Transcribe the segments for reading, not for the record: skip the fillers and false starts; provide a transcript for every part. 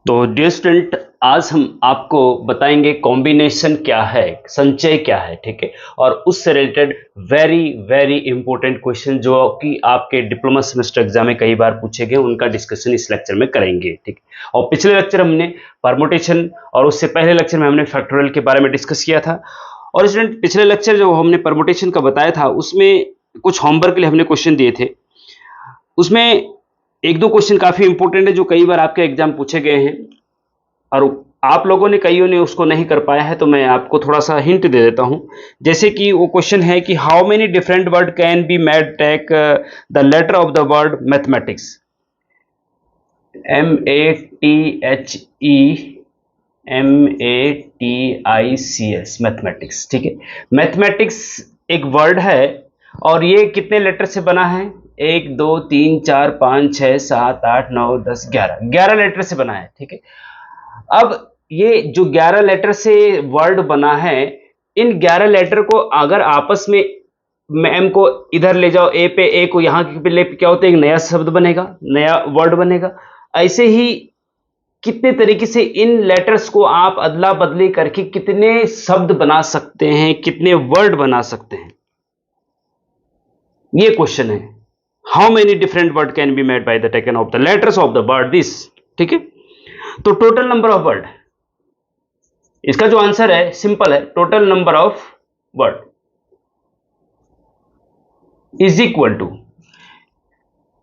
तो dear student, आज हम आपको बताएंगे कॉम्बिनेशन क्या है, संचय क्या है, ठीक है। और उससे related very very important question जो कि आपके डिप्लोमा सेमेस्टर एग्जाम में कई बार पूछे गए, उनका डिस्कशन इस लेक्चर में करेंगे, ठीक है। और पिछले लेक्चर हमने परमुटेशन और उससे पहले लेक्चर में हमने फैक्टोरियल के बारे में डिस्कस किया था। और स्टूडेंट, पिछले लेक्चर जो हमने परमुटेशन का बताया था उसमें कुछ होमवर्क के लिए हमने क्वेश्चन दिए थे। उसमें एक दो क्वेश्चन काफी इंपॉर्टेंट है जो कई बार आपके एग्जाम पूछे गए हैं, और आप लोगों ने कईयों ने उसको नहीं कर पाया है, तो मैं आपको थोड़ा सा हिंट दे देता हूं। जैसे कि वो क्वेश्चन है कि how many different word can be made take the letter of the word mathematics. MATHEMATICS, mathematics, ठीक है। मैथमेटिक्स एक वर्ड है और ये कितने लेटर से बना है? 1 2 3 4 5 6 7 8 9 10 11 लेटर से बना है, ठीक है। अब ये जो 11 लेटर से वर्ड बना है, इन 11 लेटर को अगर आपस में एम को इधर ले जाओ, ए पे, ए को यहाँ पे ले, क्या होता है, एक नया शब्द बनेगा, नया वर्ड बनेगा। ऐसे ही कितने तरीके से इन लेटर्स को आप अदला बदली करके कितने शब्द बना सकते हैं, कितने वर्ड बना सकते हैं, ये क्वेश्चन है। How many different word can be made by the taken of the letters of the word this, ठीक है। तो टोटल नंबर ऑफ वर्ड, इसका जो आंसर है सिंपल है, total number of word is equal to,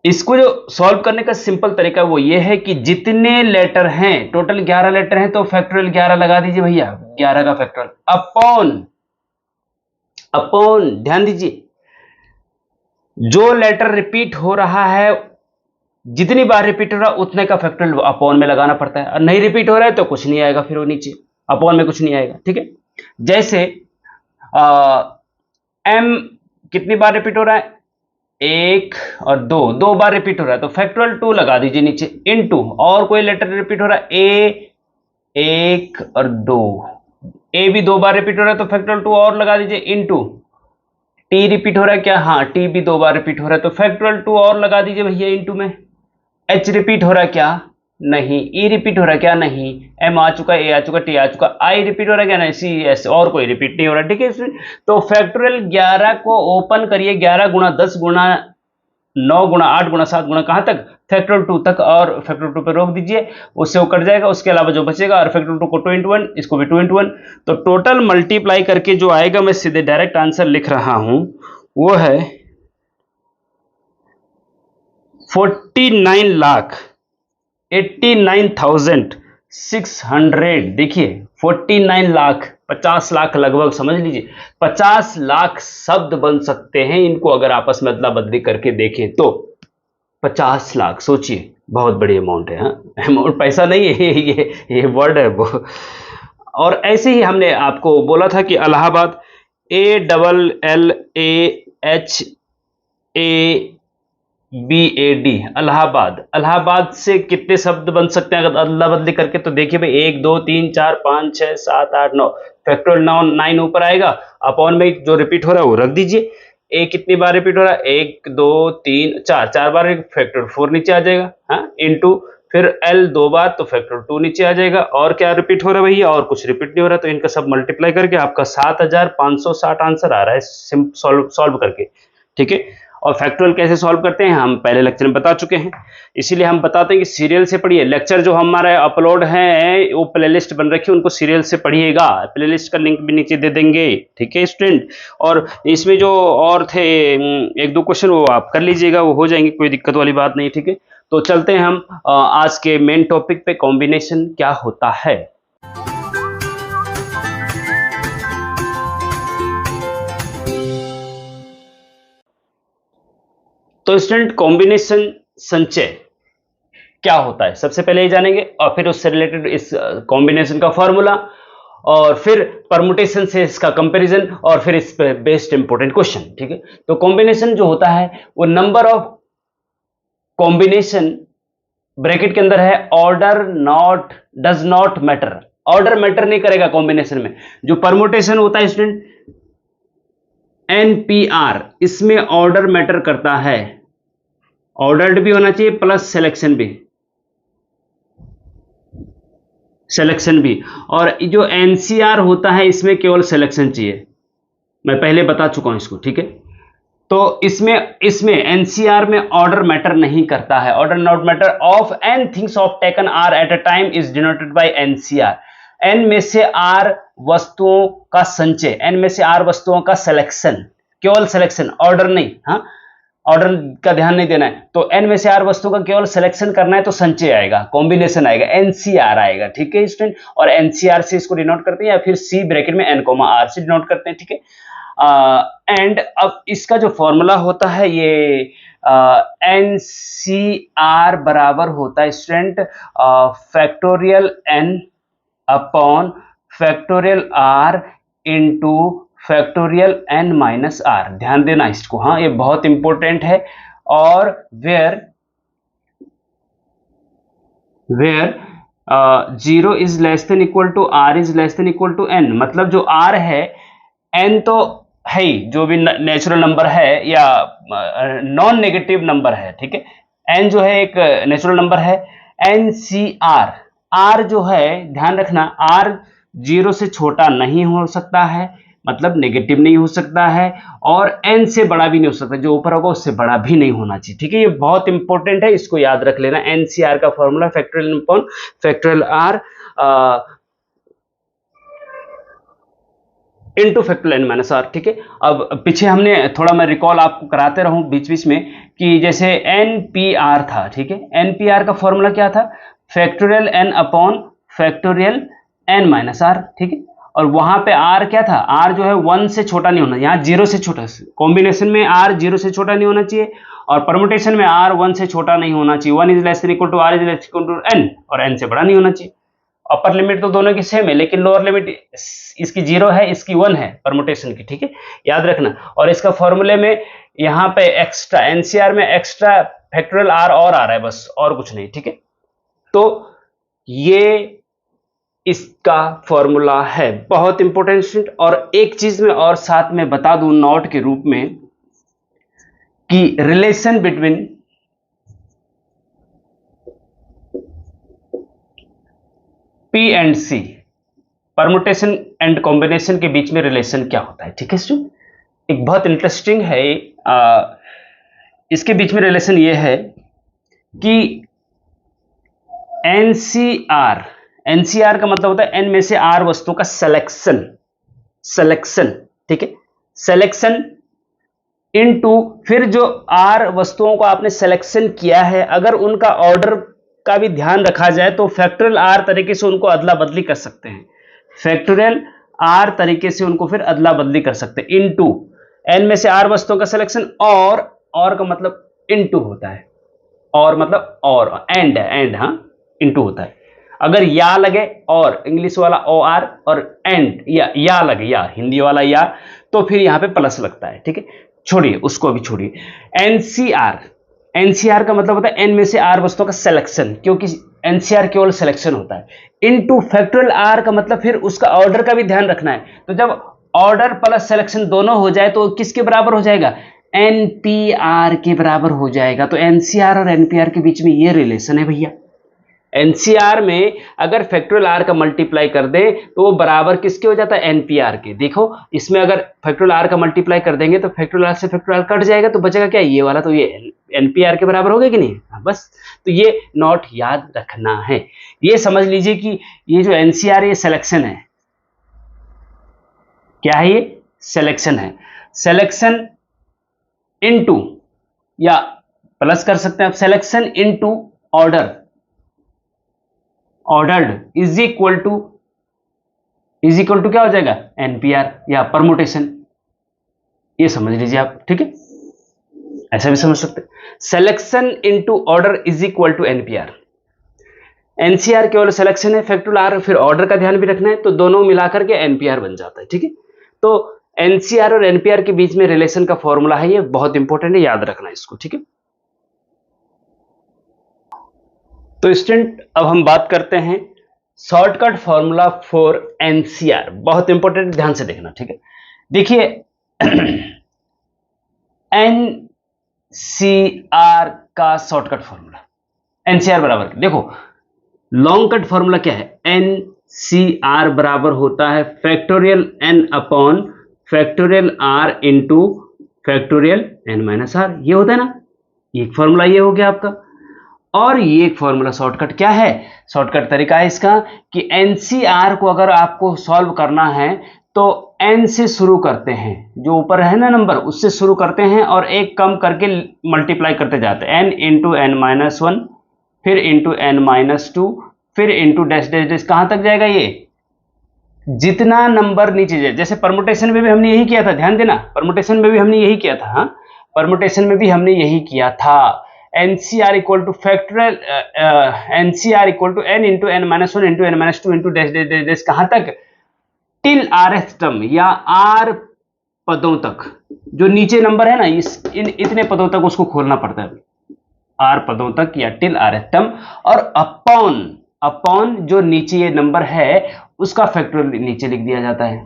इसको जो सॉल्व करने का सिंपल तरीका वो ये है कि जितने लेटर हैं, टोटल 11 लेटर हैं, तो फैक्टोरियल 11 लगा दीजिए भैया, 11 का फैक्टोरियल अपॉन अपॉन, ध्यान दीजिए, जो लेटर रिपीट हो रहा है, जितनी बार रिपीट हो रहा है उतने का फैक्टोरियल अपॉन में लगाना पड़ता है, और नहीं रिपीट हो रहा है तो कुछ नहीं आएगा, फिर वो नीचे अपॉन में कुछ नहीं आएगा, ठीक है। जैसे एम कितनी बार रिपीट हो रहा है? 1 और 2, 2 बार रिपीट हो रहा है तो फैक्टोरियल 2 लगा दीजिए नीचे, इनटू, और कोई लेटर रिपीट हो रहा है, ए 1 और 2, ए भी 2 बार रिपीट हो रहा है तो फैक्टोरियल 2 और लगा दीजिए, इनटू, टी रिपीट हो रहा है क्या? हाँ, टी भी 2 बार रिपीट हो रहा है तो फैक्टोरियल 2 और लगा दीजिए भैया, इनटू में। एच रिपीट हो रहा है क्या? नहीं। ई रिपीट हो रहा है क्या? नहीं। एम आ चुका, ए आ चुका, टी आ चुका, आई रिपीट हो रहा है क्या? नहीं। सी एस, और कोई रिपीट नहीं हो रहा, ठीक है इसमें। तो फैक्टोरियल 11 को ओपन करिए, 11 गुणा 10 गुणा 9 गुणा 8 गुणा 7 गुणा कहां तक? फैक्टोरियल 2 तक, और फैक्टोरियल 2 पे रोक दीजिए, उससे वो कट जाएगा, उसके अलावा जो बचेगा, और फैक्टोरियल 2 को 2 into 1, इसको भी 2 into 1, तो टोटल मल्टीप्लाई करके जो आएगा, मैं सीधे डायरेक्ट आंसर लिख रहा हूं, वो है 49,89,600। देखिए 49 लाख, 50 लाख लगभग समझ लीजिए, 50 लाख शब्द बन सकते हैं इनको अगर आपस में अदला बदली करके देखें तो। 50 लाख, सोचिए, बहुत बड़ी अमाउंट है। हाँ, अमाउंट पैसा नहीं है, ये वर्ड है वो। और ऐसे ही हमने आपको बोला था कि इलाहाबाद, ALLAHABAD, इलाहाबाद, इलाहाबाद से कितने शब्द बन सकते हैं अगर अदला बदली करके? तो देखिए भाई, 1 2 3 4 5 6 7 8 9, फैक्टोरियल 9 ऊपर आएगा, अपॉन में जो रिपीट हो रहा है वो रख दीजिए। ए कितनी बार रिपीट हो रहा है? 1 2 3 4, 4 बार, फैक्टोरियल 4 नीचे आ जाएगा, हाँ, इनटू, फिर एल 2 बार तो फैक्टोरियल 2 नीचे आ जाएगा। और क्या रिपीट हो रहा है भैया? और कुछ रिपीट नहीं हो रहा, तो इनका सब मल्टीप्लाई करके आपका 7560 आंसर आ रहा है सॉल्व करके, ठीक है। और फैक्टोरियल कैसे सॉल्व करते हैं हम पहले लेक्चर में बता चुके हैं, इसीलिए हम बताते हैं कि सीरियल से पढ़िए। लेक्चर जो हमारे अपलोड हैं वो प्लेलिस्ट बन रखी है, उनको सीरियल से पढ़िएगा, प्लेलिस्ट का लिंक भी नीचे दे देंगे, ठीक है स्टूडेंट। और इसमें जो और थे एक दो क्वेश्चन, वो आप कर लीजिएगा, वो हो जाएंगे, कोई दिक्कत वाली बात नहीं, ठीक है। तो चलते हैं हम आज के मेन टॉपिक पे, कॉम्बिनेशन क्या होता है। तो स्टूडेंट, कॉम्बिनेशन संचय क्या होता है सबसे पहले ये जानेंगे, और फिर उससे रिलेटेड इस कॉम्बिनेशन का फॉर्मूला, और फिर परमुटेशन से इसका कंपैरिजन, और फिर इस पे बेस्ड इंपॉर्टेंट क्वेश्चन, ठीक है। तो कॉम्बिनेशन जो होता है वो नंबर ऑफ कॉम्बिनेशन, ब्रैकेट के अंदर है, order not, does not matter, order matter नहीं करेगा कॉम्बिनेशन में। जो परमुटेशन होता है स्टूडेंट, एनपीआर, इसमें ऑर्डर मैटर करता है, ऑर्डर्ड भी होना चाहिए प्लस सिलेक्शन भी। सिलेक्शन भी। और जो एनसीआर होता है इसमें केवल सिलेक्शन चाहिए, मैं पहले बता चुका हूं इसको, ठीक है। तो इसमें इसमें एनसीआर में ऑर्डर मैटर नहीं करता है। Order not matter of N things of taken R at a time is denoted by nCr. N में से आर वस्तुओं का संचय, एन में से आर वस्तुओं का सिलेक्शन, केवल सिलेक्शन, ऑर्डर नहीं, हाँ, ऑर्डर का ध्यान नहीं देना है। तो एन में से आर वस्तुओं का केवल सिलेक्शन करना है तो संचय आएगा, कॉम्बिनेशन आएगा, एनसीआर आएगा, ठीक है स्टूडेंट। और एनसीआर से इसको डिनोट करते हैं या फिर सी ब्रैकेट में एन कोमा आर से डिनोट करते हैं, ठीक है। एंड अब इसका जो फॉर्मूला होता है ये एन सी आर बराबर होता है student factorial N upon factorial R into factorial N minus R. ध्यान देना इसको, हाँ, ये बहुत इंपॉर्टेंट है। और where zero is less than equal to R is less than equal to N, मतलब जो आर है, एन तो है ही, जो भी नेचुरल नंबर है या नॉन नेगेटिव नंबर है, ठीक है। एन जो है एक नेचुरल नंबर है। एन सी आर, आर जो है ध्यान रखना, आर जीरो से छोटा नहीं हो सकता है, मतलब नेगेटिव नहीं हो सकता है, और एन से बड़ा भी नहीं हो सकता, जो ऊपर होगा उससे बड़ा भी नहीं होना चाहिए, ठीक है। ये बहुत इंपॉर्टेंट है, इसको याद रख लेना। एनसीआर का formula factorial upon factorial R into factorial N minus R, ठीक है। अब पीछे हमने थोड़ा, मैं रिकॉल आपको कराते रहूं बीच बीच में, कि जैसे एनपीआर था, ठीक है। एनपीआर का फॉर्मूला क्या था? Factorial N upon factorial N minus R, ठीक है। और वहां पे आर क्या था? आर जो है 1 से छोटा नहीं होना, यहाँ 0 से छोटा, कॉम्बिनेशन में आर 0 से छोटा नहीं होना चाहिए, और परमुटेशन में आर 1 से छोटा नहीं होना चाहिए। 1 is less than equal to R is less equal to N, और एन से बड़ा नहीं होना चाहिए। अपर लिमिट तो दोनों की सेम है, लेकिन लोअर लिमिट इसकी 0 है, इसकी 1 है परमुटेशन की, ठीक है, याद रखना। और इसका फॉर्मूले में यहाँ पे एक्स्ट्रा, एनसीआर में एक्स्ट्रा फैक्टोरियल आर और आ रहा है, बस, और कुछ नहीं, ठीक है। तो ये इसका फॉर्मूला है, बहुत इंपॉर्टेंट स्टूडेंट। और एक चीज में और साथ में बता दूं नोट के रूप में, कि relation between P and C, permutation and combination के बीच में रिलेशन क्या होता है, ठीक है स्टूडेंट। एक बहुत इंटरेस्टिंग है, इसके बीच में रिलेशन ये है कि एनसीआर, एनसीआर का मतलब होता है एन में से आर वस्तुओं का सिलेक्शन, सिलेक्शन, ठीक है, सिलेक्शन इनटू, फिर जो आर वस्तुओं को आपने सिलेक्शन किया है, अगर उनका ऑर्डर का भी ध्यान रखा जाए तो फैक्टोरियल आर तरीके से उनको अदला बदली कर सकते हैं, फैक्टोरियल आर तरीके से उनको फिर अदला बदली कर सकते हैं, इनटू एन में से आर वस्तुओं का सिलेक्शन, और का मतलब इनटू होता है, और मतलब और, एंड, हाँ, इनटू होता है। अगर या लगे, और इंग्लिश वाला ओ आर, और एंड या लगे, या हिंदी वाला या, तो फिर यहां पे प्लस लगता है, ठीक है। छोड़िए उसको, अभी छोड़िए। एनसीआर, एनसीआर का मतलब होता है एन में से आर वस्तुओं का सिलेक्शन, क्योंकि एनसीआर केवल सिलेक्शन होता है। इनटू फैक्टोरियल आर का मतलब फिर उसका ऑर्डर का भी ध्यान रखना है। तो जब ऑर्डर प्लस सिलेक्शन दोनों हो जाए तो किसके बराबर हो जाएगा? एनपीआर के बराबर हो जाएगा। तो एनसीआर और एनपीआर के बीच में ये रिलेशन है भैया। एनसीआर में अगर फैक्टोरियल आर का मल्टीप्लाई कर दे तो वो बराबर किसके हो जाता है? एनपीआर के। देखो इसमें अगर फैक्टोरियल आर का मल्टीप्लाई कर देंगे तो फैक्टोरियल आर से फैक्टोरियल कट जाएगा, तो बचेगा क्या? ये वाला, तो ये एनपीआर के बराबर हो गया कि नहीं? बस, तो ये नोट याद रखना है। ये समझ लीजिए कि ये जो एनसीआर, ये सिलेक्शन है। क्या है ये? सिलेक्शन है। सिलेक्शन इनटू, या प्लस कर सकते हैं आप, selection into order, ordered is equal to क्या हो जाएगा? एनपीआर या परमुटेशन। ये समझ लीजिए आप, ठीक है, ऐसा भी समझ सकते हैं। Selection into order is equal to nPr. NCr केवल सिलेक्शन है, फैक्टोरियल आर फिर ऑर्डर का ध्यान भी रखना है, तो दोनों मिलाकर के एनपीआर बन जाता है, ठीक है। तो एनसीआर और एनपीआर के बीच में रिलेशन का फॉर्मूला है, ये बहुत इंपॉर्टेंट है, याद रखना इसको, ठीक है। तो स्टूडेंट अब हम बात करते हैं शॉर्टकट फॉर्मूला फॉर एनसीआर, बहुत इंपॉर्टेंट, ध्यान से देखना, ठीक है। देखिए एनसीआर का शॉर्टकट फॉर्मूला, एनसीआर बराबर, देखो लॉन्ग कट फॉर्मूला क्या है, एन सी आर बराबर होता है factorial N upon factorial R into factorial N minus R, ये होता है ना, एक फॉर्मूला ये हो गया आपका। और ये एक फॉर्मूला शॉर्टकट क्या है, शॉर्टकट तरीका है इसका कि एनसीआर को अगर आपको सॉल्व करना है तो एन से शुरू करते हैं, जो ऊपर है ना नंबर उससे शुरू करते हैं और एक कम करके मल्टीप्लाई करते जाते हैं, N into N minus one, फिर इंटू एन माइनस टू, फिर इंटू डैश डैश डैश, कहां तक जाएगा ये, जितना नंबर नीचे जाए। जैसे परमुटेशन में भी हमने यही किया था, ध्यान देना, परमुटेशन में भी हमने यही किया था, हाँ परमुटेशन में भी हमने यही किया था। NCr equal to factorial nCr equal to N into N minus one into N minus two into dash dash dash dash, कहां तक, टिल आर एस टर्म या आर पदों तक, जो नीचे नंबर है ना इतने पदों तक उसको खोलना पड़ता है, आर पदों तक या टिल आर एस टर्म, और अपॉन अपॉन जो नीचे ये नंबर है उसका फैक्टोरियल नीचे लिख दिया जाता है,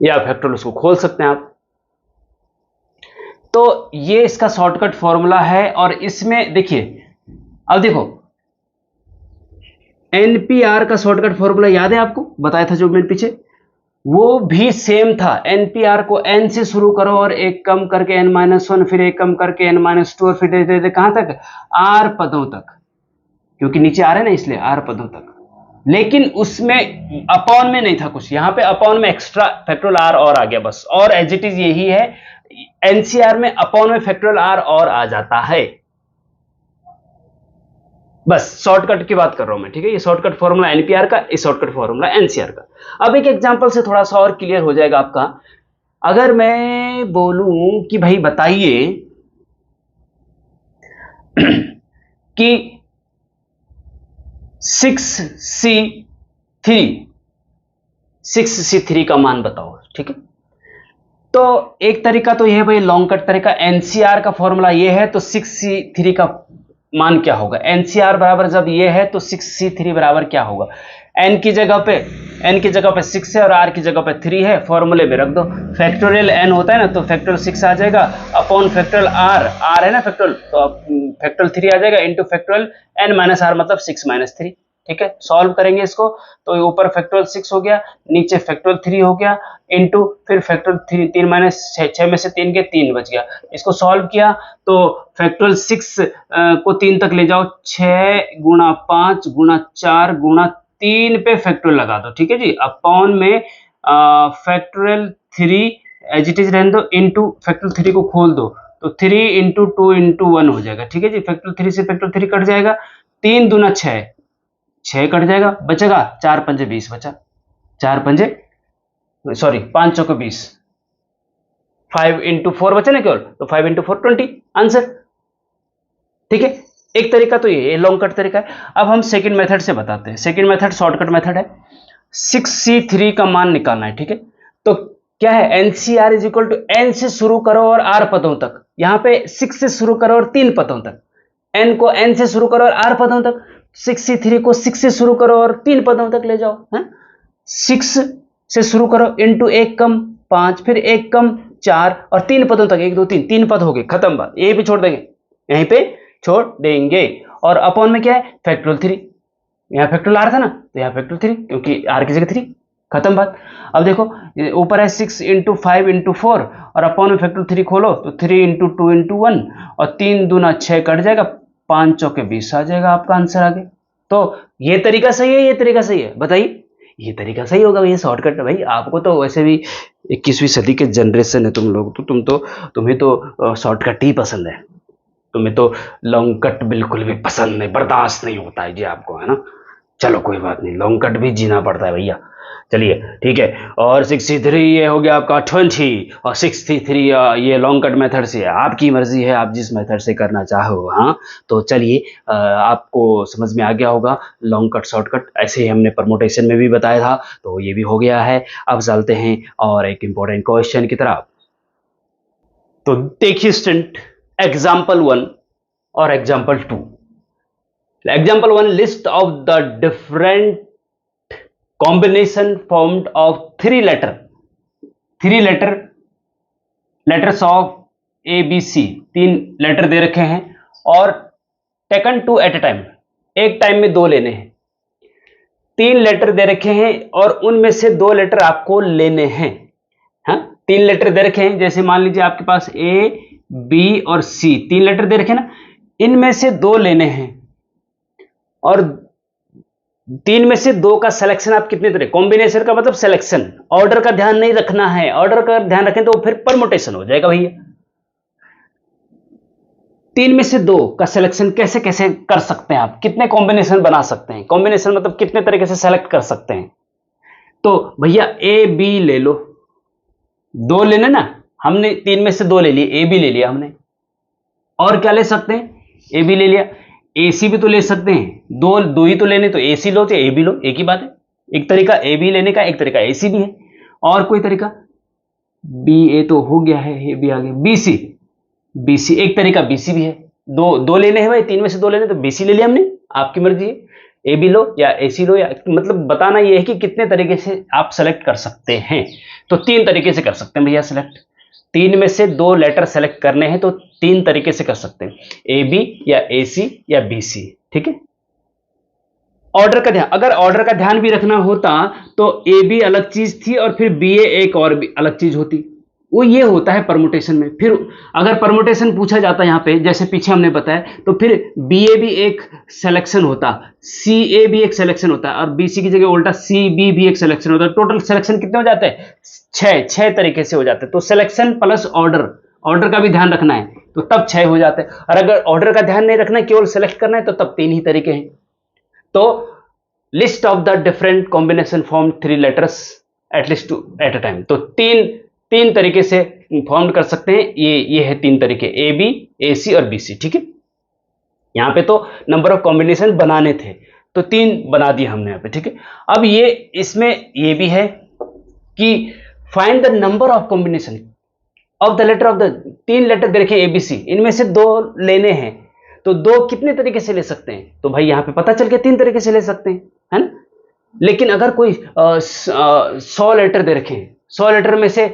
या फैक्टोरियल उसको खोल सकते हैं आप। तो ये इसका शॉर्टकट फॉर्मूला है। और इसमें देखिए, अब देखो एनपीआर का शॉर्टकट फॉर्मूला याद है आपको, बताया था जो मैंने पीछे, वो भी सेम था। एनपीआर को एन से शुरू करो और एक कम करके एन माइनस वन, फिर एक कम करके एन माइनस टू, और फिर कहां तक, आर पदों तक, क्योंकि नीचे आ रहे ना इसलिए आर पदों तक। लेकिन उसमें अपॉन में नहीं था कुछ, यहां पे अपॉन में एक्स्ट्रा फैक्टोरियल आर और आ गया बस, और एज इट इज यही है, एनसीआर में अपॉन में फैक्टोरियल आर और आ जाता है। बस शॉर्टकट की बात कर रहा हूं मैं, ठीक है, ये शॉर्टकट फॉर्मूला एनपीआर का, ये शॉर्टकट फॉर्मूला एनसीआर का। अब एक एग्जांपल से थोड़ा सा और क्लियर हो जाएगा आपका। अगर मैं बोलूं कि भाई बताइए कि 6C3 का मान बताओ, ठीक है, तो एक तरीका तो यह है भाई लॉन्ग कट तरीका, एनसीआर का फॉर्मूला ये है तो 6C3 का मान क्या होगा, एनसीआर बराबर जब ये है तो 6C3 बराबर क्या होगा, एन की जगह पे 6 है और आर की जगह पे 3 है, फॉर्मूले में रख दो, फैक्टोरियल एन होता है ना तो फैक्टोरियल 6 आ जाएगा, अपॉन फैक्टोरियल आर है ना फैक्टोरियल, तो फैक्टोरियल 3 आ जाएगा, into factorial N minus R मतलब 6 माइनस 3, ठीक है। सॉल्व करेंगे इसको तो ऊपर फैक्टोरियल 6 हो गया, नीचे फैक्टोरियल 3 हो गया, इंटू फिर फैक्टोरियल 3 माइनस 6 में से 3 के 3 बच गया। इसको सॉल्व किया तो फैक्टोरियल 6 को 3 तक ले जाओ, 6 गुणा 5 गुणा 4 गुणा 3 पे फैक्टोरियल लगा दो, ठीक है जी, अपॉन में फैक्टोरियल 3 एज इट इज रहने दो, इंटू फैक्टोरियल 3 को खोल दो तो 3 इंटू 2 इंटू 1 हो जाएगा, ठीक है जी, फैक्टोरियल 3 से फैक्टोरियल 3 कट जाएगा, 3 दूना 6 कट जाएगा, बचेगा 4 पंजे 20 बचा, 4 पंजे सॉरी 5 चौके 20, 5 इंटू 4 बचा ना केवल, तो 5 इंटू 4 20 आंसर, ठीक है। एक तरीका तो ये लॉन्ग कट तरीका है। अब हम सेकंड मेथड से बताते हैं, सेकंड मेथड शॉर्टकट मेथड है, 6C3 का मान निकालना है, ठीक है। तो क्या है, NCR is equal to N से शुरू करो और आर पदों तक, यहां पे 6 से शुरू करो और 3 पदों तक, एन को एन से शुरू करो और आर पदों तक, 6C3 को 6 से शुरू करो और 3 पदों तक ले जाओ, है 6 से शुरू करो, इंटू 1 कम 5, फिर 1 कम 4 और 3 पदों तक, 1 2 3 पद हो गए, खत्म बात, यहीं पे छोड़ देंगे, यहीं पे छोड़ देंगे। और अपॉन में क्या है, फैक्टोरियल 3, यहाँ फैक्टोरियल आर था ना तो यहाँ फैक्टोरियल 3, क्योंकि आर की जगह 3, खत्म बात। अब देखो ऊपर है 6 इंटू 5 इंटू 4 और अपॉन में फैक्टोरियल 3 खोलो तो 3 इंटू 2 इंटू 1 और 3 दूना 6 कट जाएगा, 5 चौके 20 आ जाएगा आपका आंसर आगे। तो ये तरीका सही है, ये तरीका सही है, बताइए ये तरीका सही होगा, ये शॉर्टकट है भाई। आपको तो वैसे भी 21वीं सदी के जनरेशन है तुम लोग, तो तुम्हें तो शॉर्टकट ही पसंद है, तुम्हें तो लॉन्ग कट बिल्कुल भी पसंद नहीं, बर्दाश्त नहीं होता है जी आपको, है ना। चलो कोई बात नहीं, लॉन्ग कट भी जीना पड़ता है भैया, चलिए ठीक है। और 6C3 ये हो गया आपका 20 और 6C3 ये लॉन्ग कट मेथड से है, आपकी मर्जी है आप जिस मेथड से करना चाहो। हाँ तो चलिए आपको समझ में आ गया होगा लॉन्ग कट शॉर्टकट, ऐसे ही हमने परमोटेशन में भी बताया था, तो ये भी हो गया है। अब चलते हैं और एक इंपॉर्टेंट क्वेश्चन की तरफ। तो देखिए स्टूडेंट, एग्जाम्पल 1 और example 2। Example 1, list of the different combination formed of 3 letters of ABC, 3 letter दे रखे हैं और टेकन 2 एट ए टाइम, एक टाइम में 2 लेने हैं। 3 लेटर दे रखे हैं और उनमें से 2 लेटर आपको लेने हैं। हाँ, 3 लेटर दे रखे हैं, जैसे मान लीजिए आपके पास ए, बी और सी 3 लेटर दे रखे हैं ना, इनमें से 2 लेने हैं और 3 में से 2 का सिलेक्शन आप कितने तरह, कॉम्बिनेशन का मतलब सिलेक्शन, ऑर्डर का ध्यान नहीं रखना है। ऑर्डर का ध्यान रखें तो फिर परमुटेशन हो जाएगा भैया। 3 में से 2 का सिलेक्शन कैसे कैसे कर सकते हैं आप, कितने कॉम्बिनेशन बना सकते हैं, कॉम्बिनेशन मतलब कितने तरीके से सेलेक्ट कर सकते हैं। तो भैया ए बी ले लो, 2 लेने ना, हमने 3 में से 2 ले लिए, ए बी ले लिया हमने। और क्या ले सकते हैं, ए बी ले लिया, ए सी भी तो ले सकते हैं, दो ही तो लेने, तो ए सी लो चाहे ए बी लो, एक ही बात है। एक तरीका ए बी लेने का, एक तरीका ए सी भी है। और कोई तरीका, बी ए तो हो गया है, ए बी आ गया, बी सी, बी सी एक तरीका, बी सी भी है। दो लेने हैं भाई, 3 में से 2 लेने, तो बी सी ले लिया हमने, आपकी मर्जी है, ए बी लो या ए सी लो, या मतलब बताना यह है कि कितने तरीके से आप सेलेक्ट कर सकते हैं। तो 3 तरीके से कर सकते हैं भैया सेलेक्ट। 3 में से 2 लेटर सेलेक्ट करने हैं तो 3 तरीके से कर सकते हैं, ए बी या ए सी या बी सी, ठीक है। ऑर्डर का ध्यान, अगर ऑर्डर का ध्यान भी रखना होता तो ए बी अलग चीज थी और फिर बी ए एक और भी अलग चीज होती, वो ये होता है परमुटेशन में। फिर अगर परमुटेशन पूछा जाता है यहाँ पे, जैसे पीछे हमने बताया, तो फिर बी ए भी एक सिलेक्शन होता, सी ए भी एक सिलेक्शन होता है और बी सी की जगह उल्टा सी बी भी एक सिलेक्शन होता है। टोटल सिलेक्शन कितने हो जाते हैं, 6 तरीके से हो जाते हैं। तो सिलेक्शन प्लस ऑर्डर, ऑर्डर का भी ध्यान रखना है तो तब 6 हो जाते हैं, और अगर ऑर्डर का ध्यान नहीं रखना है, केवल सेलेक्ट करना है, तो तब 3 ही तरीके हैं। तो list of the different combination form 3 letters at least eight a time. तो तीन तरीके से फॉर्म कर सकते हैं, ये है 3 तरीके, ए बी, ए सी और बी सी, ठीक है। यहां पे तो नंबर ऑफ कॉम्बिनेशन बनाने थे तो 3 बना दिए हमने यहाँ पे, ठीक है। अब ये इसमें ये भी है कि find the number of combination of the letter of the, 3 letter दे रखे ए बी सी, इनमें से 2 लेने हैं, तो 2 कितने तरीके से ले सकते हैं, तो भाई यहां पे पता चल गया 3 तरीके से ले सकते हैं, है ना। लेकिन अगर कोई 100 लेटर दे रखे हैं, 100 लेटर में से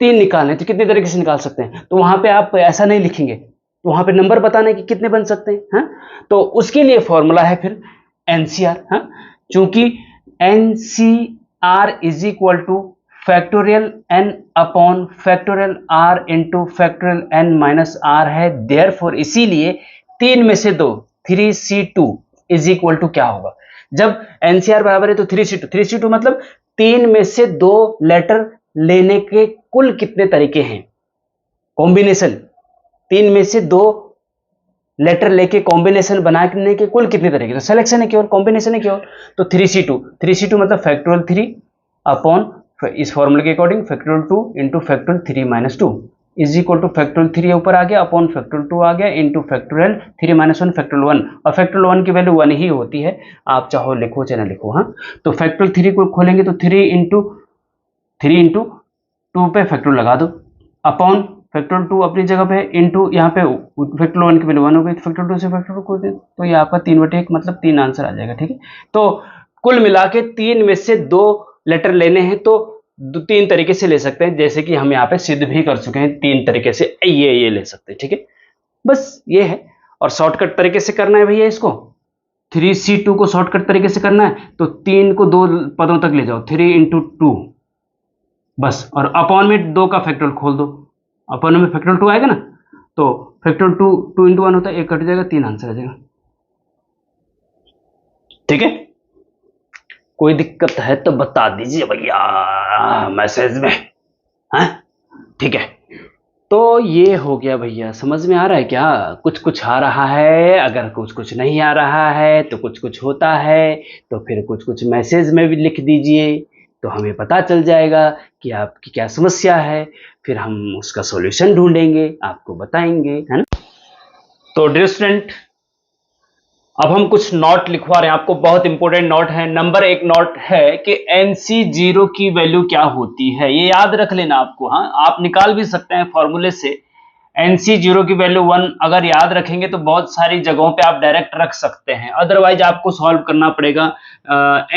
3 निकालने, तो कितने तरीके से निकाल सकते हैं, तो वहां पे आप ऐसा नहीं लिखेंगे, तो वहां पे नंबर बताना है कि कितने बन सकते हैं, हाँ? तो उसके लिए फॉर्मूला है फिर एनसीआर, हाँ? चूंकि NCR is equal to factorial N upon factorial R into factorial N minus R है, देयरफॉर इसीलिए 3 में से 2 3C2 इज इक्वल टू क्या होगा, जब एनसीआर बराबर है तो 3C2, 3C2 मतलब 3 में से 2 लेटर लेने के कुल कितने तरीके हैं, कॉम्बिनेशन, 3 में से 2 लेटर लेके कॉम्बिनेशन बनाने के कुल कितने तरीके, तो सिलेक्शन है केवल, कॉम्बिनेशन है केवल, तो 3C2 मतलब फैक्टोरियल 3 अपॉन, इस फॉर्मूले के according factorial 2 into factorial 3 minus 2 is equal to factorial 3 ऊपर आ गया अपॉन फैक्टोरियल 2 आ गया इंटू फैक्टोरियल 3 माइनस 1 फैक्टोरियल 1, और फैक्टोरियल 1 की वैल्यू 1 ही होती है, आप चाहो लिखो चाहे ना लिखो, हाँ। तो फैक्टोरियल 3 को खोलेंगे तो 3 इंटू 2 पे फैक्टोरियल लगा दो, अपॉन फैक्टोरियल 2 अपनी जगह पे, इंटू यहाँ पे फैक्टोरियल 1 की वैल्यू 1 हो गई, तो फैक्टोरियल 2 से फैक्टोरियल को दे, तो ये आपका 3/1 मतलब 3 आंसर आ जाएगा, ठीक है। तो कुल मिला के 3 में से 2 लेटर लेने हैं तो 3 तरीके से ले सकते हैं, जैसे कि हम यहाँ पे सिद्ध भी कर चुके हैं 3 तरीके से, ये ले सकते हैं, ठीक है। बस ये है, और शॉर्टकट तरीके से करना है भैया इसको, 3C2 को शॉर्टकट तरीके से करना है तो 3 को 2 पदों तक ले जाओ, 3 इंटू 2 बस, और अपॉन में 2 का फैक्टोरियल खोल दो, अपॉन में फैक्टोरियल 2 आएगा ना, तो फैक्टोरियल 2 इंटू 1 होता है, 1 कट जाएगा, 3 आंसर आ जाएगा, ठीक है। कोई दिक्कत है तो बता दीजिए भैया मैसेज में, हैं, ठीक है। तो ये हो गया भैया, समझ में आ रहा है क्या, कुछ कुछ आ रहा है, अगर कुछ कुछ नहीं आ रहा है तो कुछ कुछ होता है, तो फिर कुछ कुछ मैसेज में भी लिख दीजिए, तो हमें पता चल जाएगा कि आपकी क्या समस्या है, फिर हम उसका सॉल्यूशन ढूंढेंगे, आपको बताएंगे, है ना। तो डियर स्टूडेंट, अब हम कुछ नोट लिखवा रहे हैं आपको, बहुत इंपॉर्टेंट नोट है। नंबर 1 नोट है कि NC0 की वैल्यू क्या होती है, ये याद रख लेना आपको, हाँ, आप निकाल भी सकते हैं फॉर्मूले से। NC0 की वैल्यू 1 अगर याद रखेंगे तो बहुत सारी जगहों पे आप डायरेक्ट रख सकते हैं, अदरवाइज आपको सॉल्व करना पड़ेगा,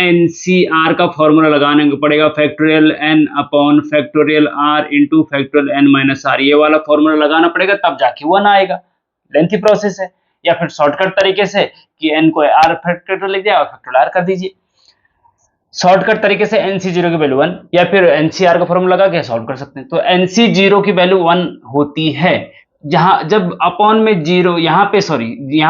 NCR का फॉर्मूला लगाने को पड़ेगा, factorial N upon factorial R into factorial N minus R, ये वाला फॉर्मूला लगाना पड़ेगा, तब जाके 1 आएगा, लेंथी प्रोसेस है। या फिर शॉर्टकट तरीके से कि n को r फैक्टोरियल लिख दिया और फैक्टोरियल r कर दीजिए। शॉर्टकट तरीके से NC0 की वैल्यू 1 या फिर NCR का फॉर्मूला लगा के सॉल्व कर सकते हैं। तो NC0 की वैल्यू 1 होती है जहां जब अपॉन में जीरो, यहाँ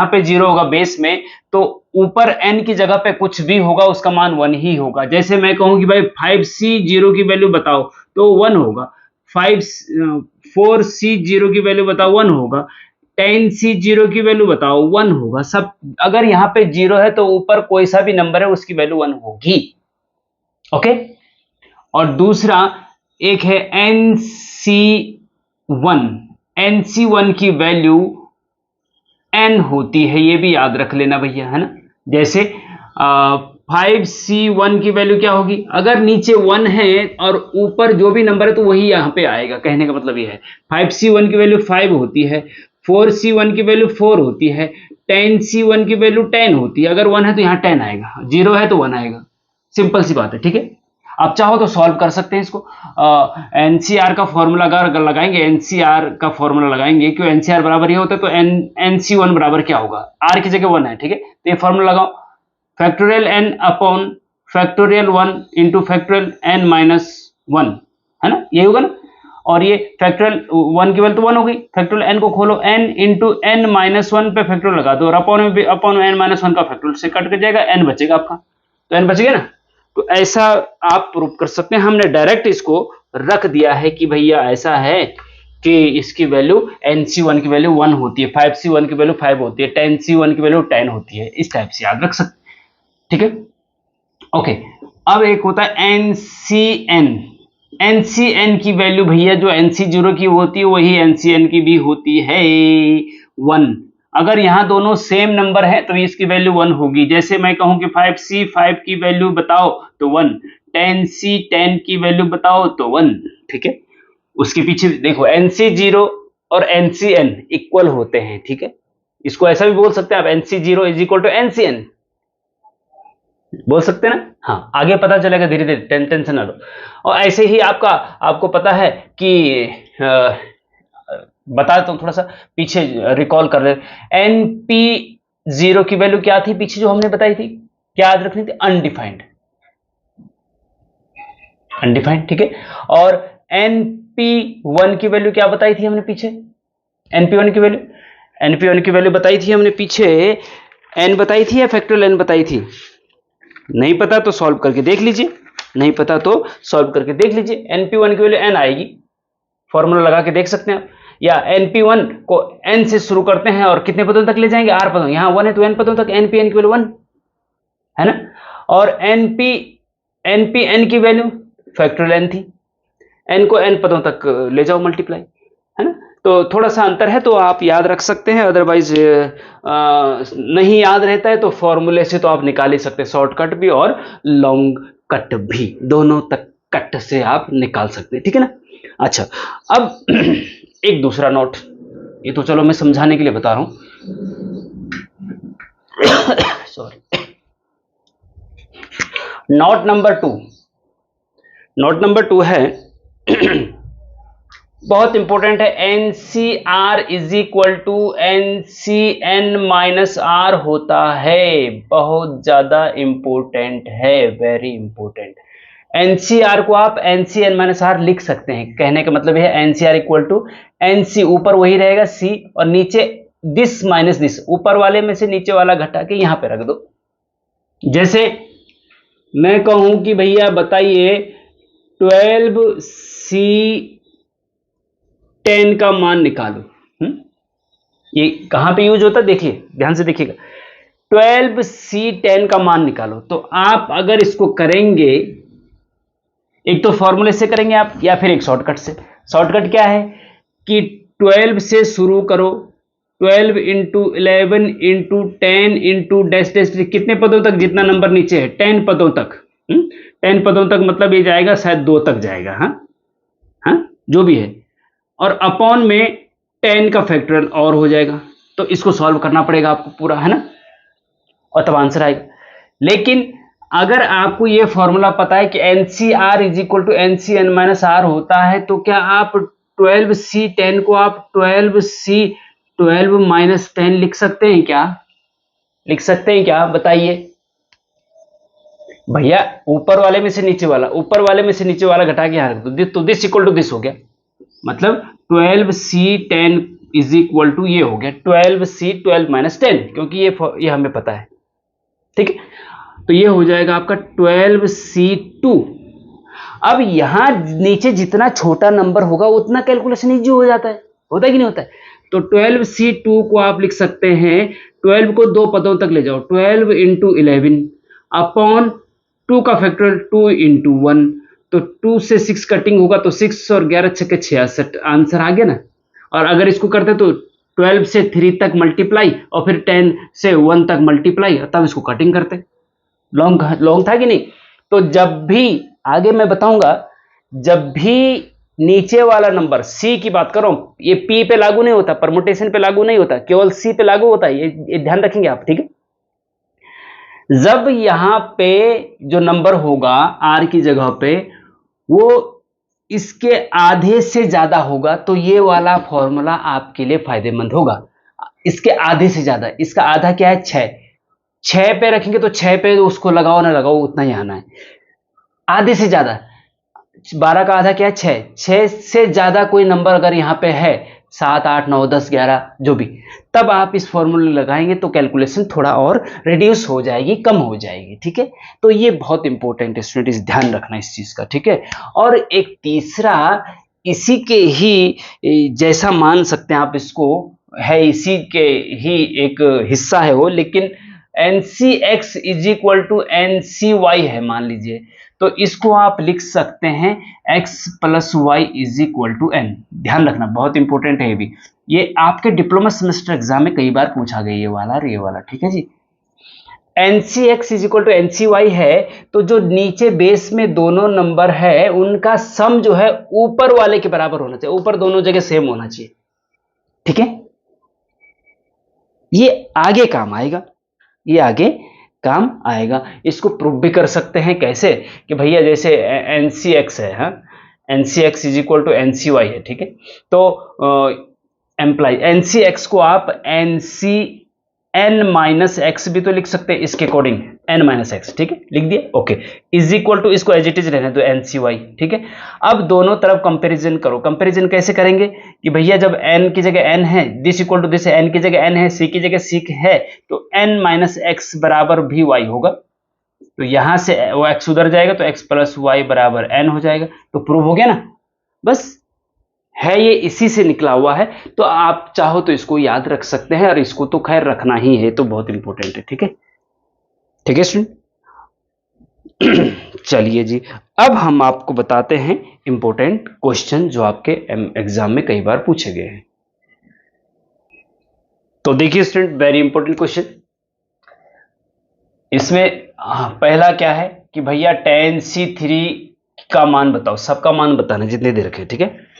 पे जीरो होगा बेस में, तो ऊपर n की जगह पे कुछ भी होगा उसका मान 1 ही होगा। जैसे मैं कहूं कि भाई 5C0 की वैल्यू बताओ तो 1 होगा, 4C0 की वैल्यू बताओ 1 होगा, 10C0 की वैल्यू बताओ 1 होगा। सब अगर यहाँ पे जीरो है तो ऊपर कोई सा भी नंबर है उसकी वैल्यू 1 होगी। ओके। और दूसरा एक है NC1 की वैल्यू n होती है, ये भी याद रख लेना भैया, है ना। जैसे 5C1 की वैल्यू क्या होगी, अगर नीचे 1 है और ऊपर जो भी नंबर है तो वही यहां पे आएगा। कहने का मतलब ये है 5C1 की वैल्यू 5 होती है, 4C1 की वैल्यू 4 होती है, 10C1 की वैल्यू 10 होती है। अगर 1 है तो यहाँ 10 आएगा, 0 है तो 1 आएगा। सिंपल सी बात है, ठीक है। आप चाहो तो सॉल्व कर सकते हैं इसको। एनसीआर का फॉर्मूला अगर लगाएंगे, एनसीआर का फॉर्मूला लगाएंगे, क्यों एनसीआर बराबर ये होता है तो एनसी1 बराबर क्या होगा, आर की जगह 1 है, ठीक है। तो ये फॉर्मूला लगाओ, factorial n upon factorial 1 into factorial n minus 1, है ना, यही होगा ना। और ये फैक्टोरियल 1 की वैल्यू तो 1 हो गई, फैक्टोरियल n को खोलो, n इंटू n माइनस 1 पे फैक्टोरियल लगा दो, और अपॉन n माइनस 1 का फैक्टोरियल से कट कर जाएगा, n बचेगा आपका, तो n बच गया ना। तो ऐसा आप प्रूव कर सकते हैं। हमने डायरेक्ट इसको रख दिया है कि भैया ऐसा है कि इसकी वैल्यू NC1 की वैल्यू 1 होती है, 5C1 की वैल्यू 5 होती है, 10C1 की वैल्यू 10 होती है, इस टाइप से याद रख सकते, ठीक है। ओके, अब एक होता है NCN की वैल्यू भैया जो NC0 की होती है वही NCN की भी होती है 1। अगर यहां दोनों सेम नंबर है तो इसकी वैल्यू 1 होगी। जैसे मैं कहूं कि 5C5 की वैल्यू बताओ तो 1, 10C10 की वैल्यू बताओ तो 1, ठीक है। उसके पीछे देखो NC0 और NCN इक्वल होते हैं, ठीक है। इसको ऐसा भी बोल सकते हैं आप, NC0 is equal to NCN बोल सकते हैं ना। हाँ, आगे पता चलेगा धीरे धीरे, टेंशन ना लो। और ऐसे ही आपको पता है कि बता तो थोड़ा सा पीछे रिकॉल कर ले, NP0 की वैल्यू क्या थी पीछे जो हमने बताई थी, क्या याद रखनी थी, अनडिफाइंड, ठीक है। और NP1 की वैल्यू क्या बताई थी हमने पीछे, NP1 की वैल्यू बताई थी हमने पीछे, n बताई थी या फैक्टोरियल n बताई थी, नहीं पता तो सॉल्व करके देख लीजिए, NP1 की वैल्यू n आएगी, फॉर्मूला लगा के देख सकते हैं आप। या NP1 को n से शुरू करते हैं और कितने पदों तक ले जाएंगे, r पदों, यहां 1 है तो n पदों तक, NPN की वैल्यू 1 है ना। और NPN की वैल्यू फैक्टोरियल n थी, n को n पदों तक ले जाओ मल्टीप्लाई, है ना। तो थोड़ा सा अंतर है तो आप याद रख सकते हैं, अदरवाइज नहीं याद रहता है तो फॉर्मूले से तो आप निकाल ही सकते हैं, शॉर्टकट भी और लॉन्ग कट भी, दोनों तक कट से आप निकाल सकते हैं, ठीक है ना। अच्छा, अब एक दूसरा नोट, ये तो चलो मैं समझाने के लिए बता रहा हूं, सॉरी। नोट नंबर 2 है बहुत इंपॉर्टेंट है, NCR is equal to NCN minus R होता है, बहुत ज्यादा इंपॉर्टेंट है, वेरी इंपॉर्टेंट। NCR को आप NCN माइनस R लिख सकते हैं, कहने का मतलब है NCR इक्वल टू NC, ऊपर वही रहेगा C और नीचे दिस माइनस दिस, ऊपर वाले में से नीचे वाला घटा के यहां पे रख दो। जैसे मैं कहूं कि भैया बताइए 12C10 का मान निकालो, ये कहां पे यूज होता है, देखिए ध्यान से देखिएगा, 12C10 का मान निकालो। तो आप अगर इसको करेंगे, एक तो फॉर्मूले से करेंगे आप या फिर एक शॉर्टकट से। शॉर्टकट क्या है कि 12 से शुरू करो, 12 into 11 into 10 into dash dash, कितने पदों तक, जितना नंबर नीचे है 10 पदों तक, 10 पदों तक मतलब ये जाएगा शायद 2 तक जाएगा, हाँ जो भी है, और अपॉन में 10 का फैक्टोरियल और हो जाएगा। तो इसको सॉल्व करना पड़ेगा आपको पूरा, है ना, और तब आंसर आएगा। लेकिन अगर आपको ये फॉर्मूला पता है कि NCR is equal to NCN minus R होता है, तो क्या आप 12C10 को आप 12C 12 माइनस 10 लिख सकते हैं क्या? लिख सकते हैं क्या, बताइए भैया। ऊपर वाले में से नीचे वाला, ऊपर वाले में से नीचे वाला घटा के यहाँ रख दो, तो दिस इक्वल टू दिस हो गया। मतलब 12C10 इज इक्वल टू ये हो गया 12C12 माइनस 10, क्योंकि ये हमें पता है, ठीक है। तो ये हो जाएगा आपका 12C2। अब यहां नीचे जितना छोटा नंबर होगा उतना कैलकुलेशन इजी हो जाता है, होता है कि नहीं होता है? तो 12C2 को आप लिख सकते हैं, 12 को दो पदों तक ले जाओ, 12 इंटू 11 अपॉन 2 का फैक्टोरियल 2 इंटू 1, तो 2 से 6 कटिंग होगा, तो 6 और 11 छक्के 66, आंसर आ गया ना। और अगर इसको करते तो 12 से 3 तक मल्टीप्लाई और फिर 10 से 1 तक मल्टीप्लाई, तब इसको कटिंग करते। लॉन्ग था कि नहीं? तो जब भी आगे मैं बताऊंगा, जब भी नीचे वाला नंबर सी की बात करो, ये पी पे लागू नहीं होता, परमुटेशन पे लागू नहीं होता, केवल सी पे लागू होता है, ये ध्यान रखेंगे आप, ठीक है। जब यहां पे जो नंबर होगा आर की जगह पे वो इसके आधे से ज्यादा होगा, तो ये वाला फॉर्मूला आपके लिए फायदेमंद होगा। इसके आधे से ज्यादा, इसका आधा क्या है? 6। 6 पे रखेंगे तो 6 पे उसको लगाओ ना लगाओ उतना ही आना है। आधे से ज्यादा, 12 का आधा क्या है? 6। 6 से ज्यादा कोई नंबर अगर यहां पे है, 7, 8, 9, 10, 11 जो भी, तब आप इस फॉर्मूले लगाएंगे तो कैलकुलेशन थोड़ा और रिड्यूस हो जाएगी, कम हो जाएगी, ठीक है। तो ये बहुत इंपॉर्टेंट है स्टूडेंट्स, ध्यान रखना इस चीज का, ठीक है। और एक तीसरा, इसी के ही जैसा मान सकते हैं आप इसको, है इसी के ही एक हिस्सा है वो, लेकिन NCX is equal to NCY है मान लीजिए, तो इसको आप लिख सकते हैं x plus Y is equal to n। ध्यान रखना, बहुत इंपॉर्टेंट है ये भी, ये आपके डिप्लोमा सेमेस्टर एग्जाम में कई बार पूछा गया ये वाला और ये वाला, ठीक है जी। NCX is equal to NCY है, तो जो नीचे बेस में दोनों नंबर है उनका सम जो है ऊपर वाले के बराबर होना चाहिए, ऊपर दोनों जगह सेम होना चाहिए, ठीक है। ये आगे काम आएगा, ये आगे काम आएगा। इसको प्रूव भी कर सकते हैं, कैसे कि भैया जैसे NCX है, हाँ, NCX is equal to NCY है, ठीक है। तो एम्प्लाई NCX को आप NCN माइनस एक्स भी तो लिख सकते हैं इसके अकॉर्डिंग, n माइनस एक्स, ठीक है, लिख दिया, ओके। इज इक्वल टू इसको एज इट इज रहने दो NCY, ठीक है। अब दोनों तरफ कंपैरिजन करो। कंपैरिजन कैसे करेंगे कि भैया जब n की जगह n है, दिस इक्वल टू दिस है, n की जगह n है, c की जगह c है, तो n माइनस एक्स बराबर भी y होगा, तो यहां से वो x उधर जाएगा तो x प्लस वाई बराबर n हो जाएगा, तो प्रूव हो गया ना। बस है, ये इसी से निकला हुआ है, तो आप चाहो तो इसको याद रख सकते हैं, और इसको तो खैर रखना ही है, तो बहुत इंपॉर्टेंट है, ठीक है, ठीक है स्टूडेंट। चलिए जी, अब हम आपको बताते हैं इंपॉर्टेंट क्वेश्चन जो आपके एग्जाम में कई बार पूछे गए हैं। तो देखिए स्टूडेंट, वेरी इंपॉर्टेंट क्वेश्चन। इसमें पहला क्या है कि भैया tan C3 का मान बताओ, सबका मान बताना जितने दे रखे, ठीक है।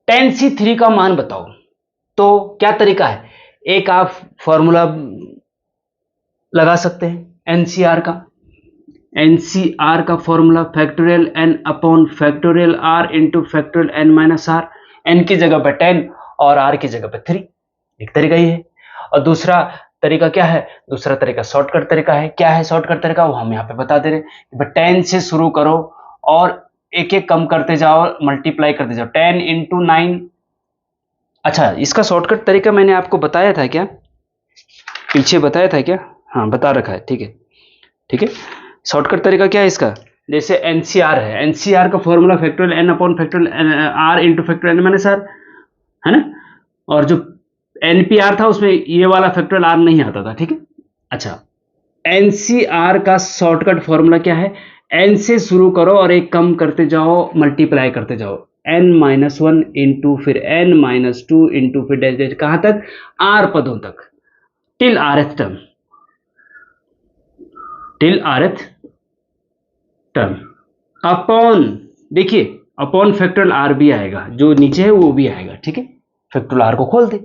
tan C3 का मान बताओ, तो क्या तरीका है? एक आप फॉर्मूला लगा सकते हैं NCR का formula factorial n upon factorial r into factorial n minus r, n की जगह पे 10 और r की जगह पे 3, एक तरीका ही है। और दूसरा तरीका क्या है? दूसरा तरीका शॉर्टकट तरीका है। क्या है शॉर्टकट तरीका? वो हम यहाँ पे बता दे रहे हैं। 10 से शुरू करो और एक एक कम करते जाओ, मल्टीप्लाई करते जाओ, 10 इंटू 9। अच्छा, इसका शॉर्टकट तरीका मैंने आपको बताया था क्या? पीछे बताया था क्या? हाँ, बता रखा है, ठीक है, ठीक है। शॉर्टकट तरीका क्या है इसका? जैसे NCR है, NCR का formula factorial n upon factorial r into factorial n minus r है ना। और जो NPR था उसमें ये वाला फैक्टोरियल r नहीं आता था, ठीक है। अच्छा, NCR का शॉर्टकट फॉर्मूला क्या है? n से शुरू करो और एक कम करते जाओ, मल्टीप्लाई करते जाओ, n माइनस 1 इंटू फिर n माइनस 2 इंटू फिर डैश डैश, कहां तक? r पदों तक, till rth term, till rth term upon, देखिए अपॉन फैक्टोरियल r भी आएगा, जो नीचे है वो भी आएगा, ठीक है। फैक्टोरियल r को खोल दे।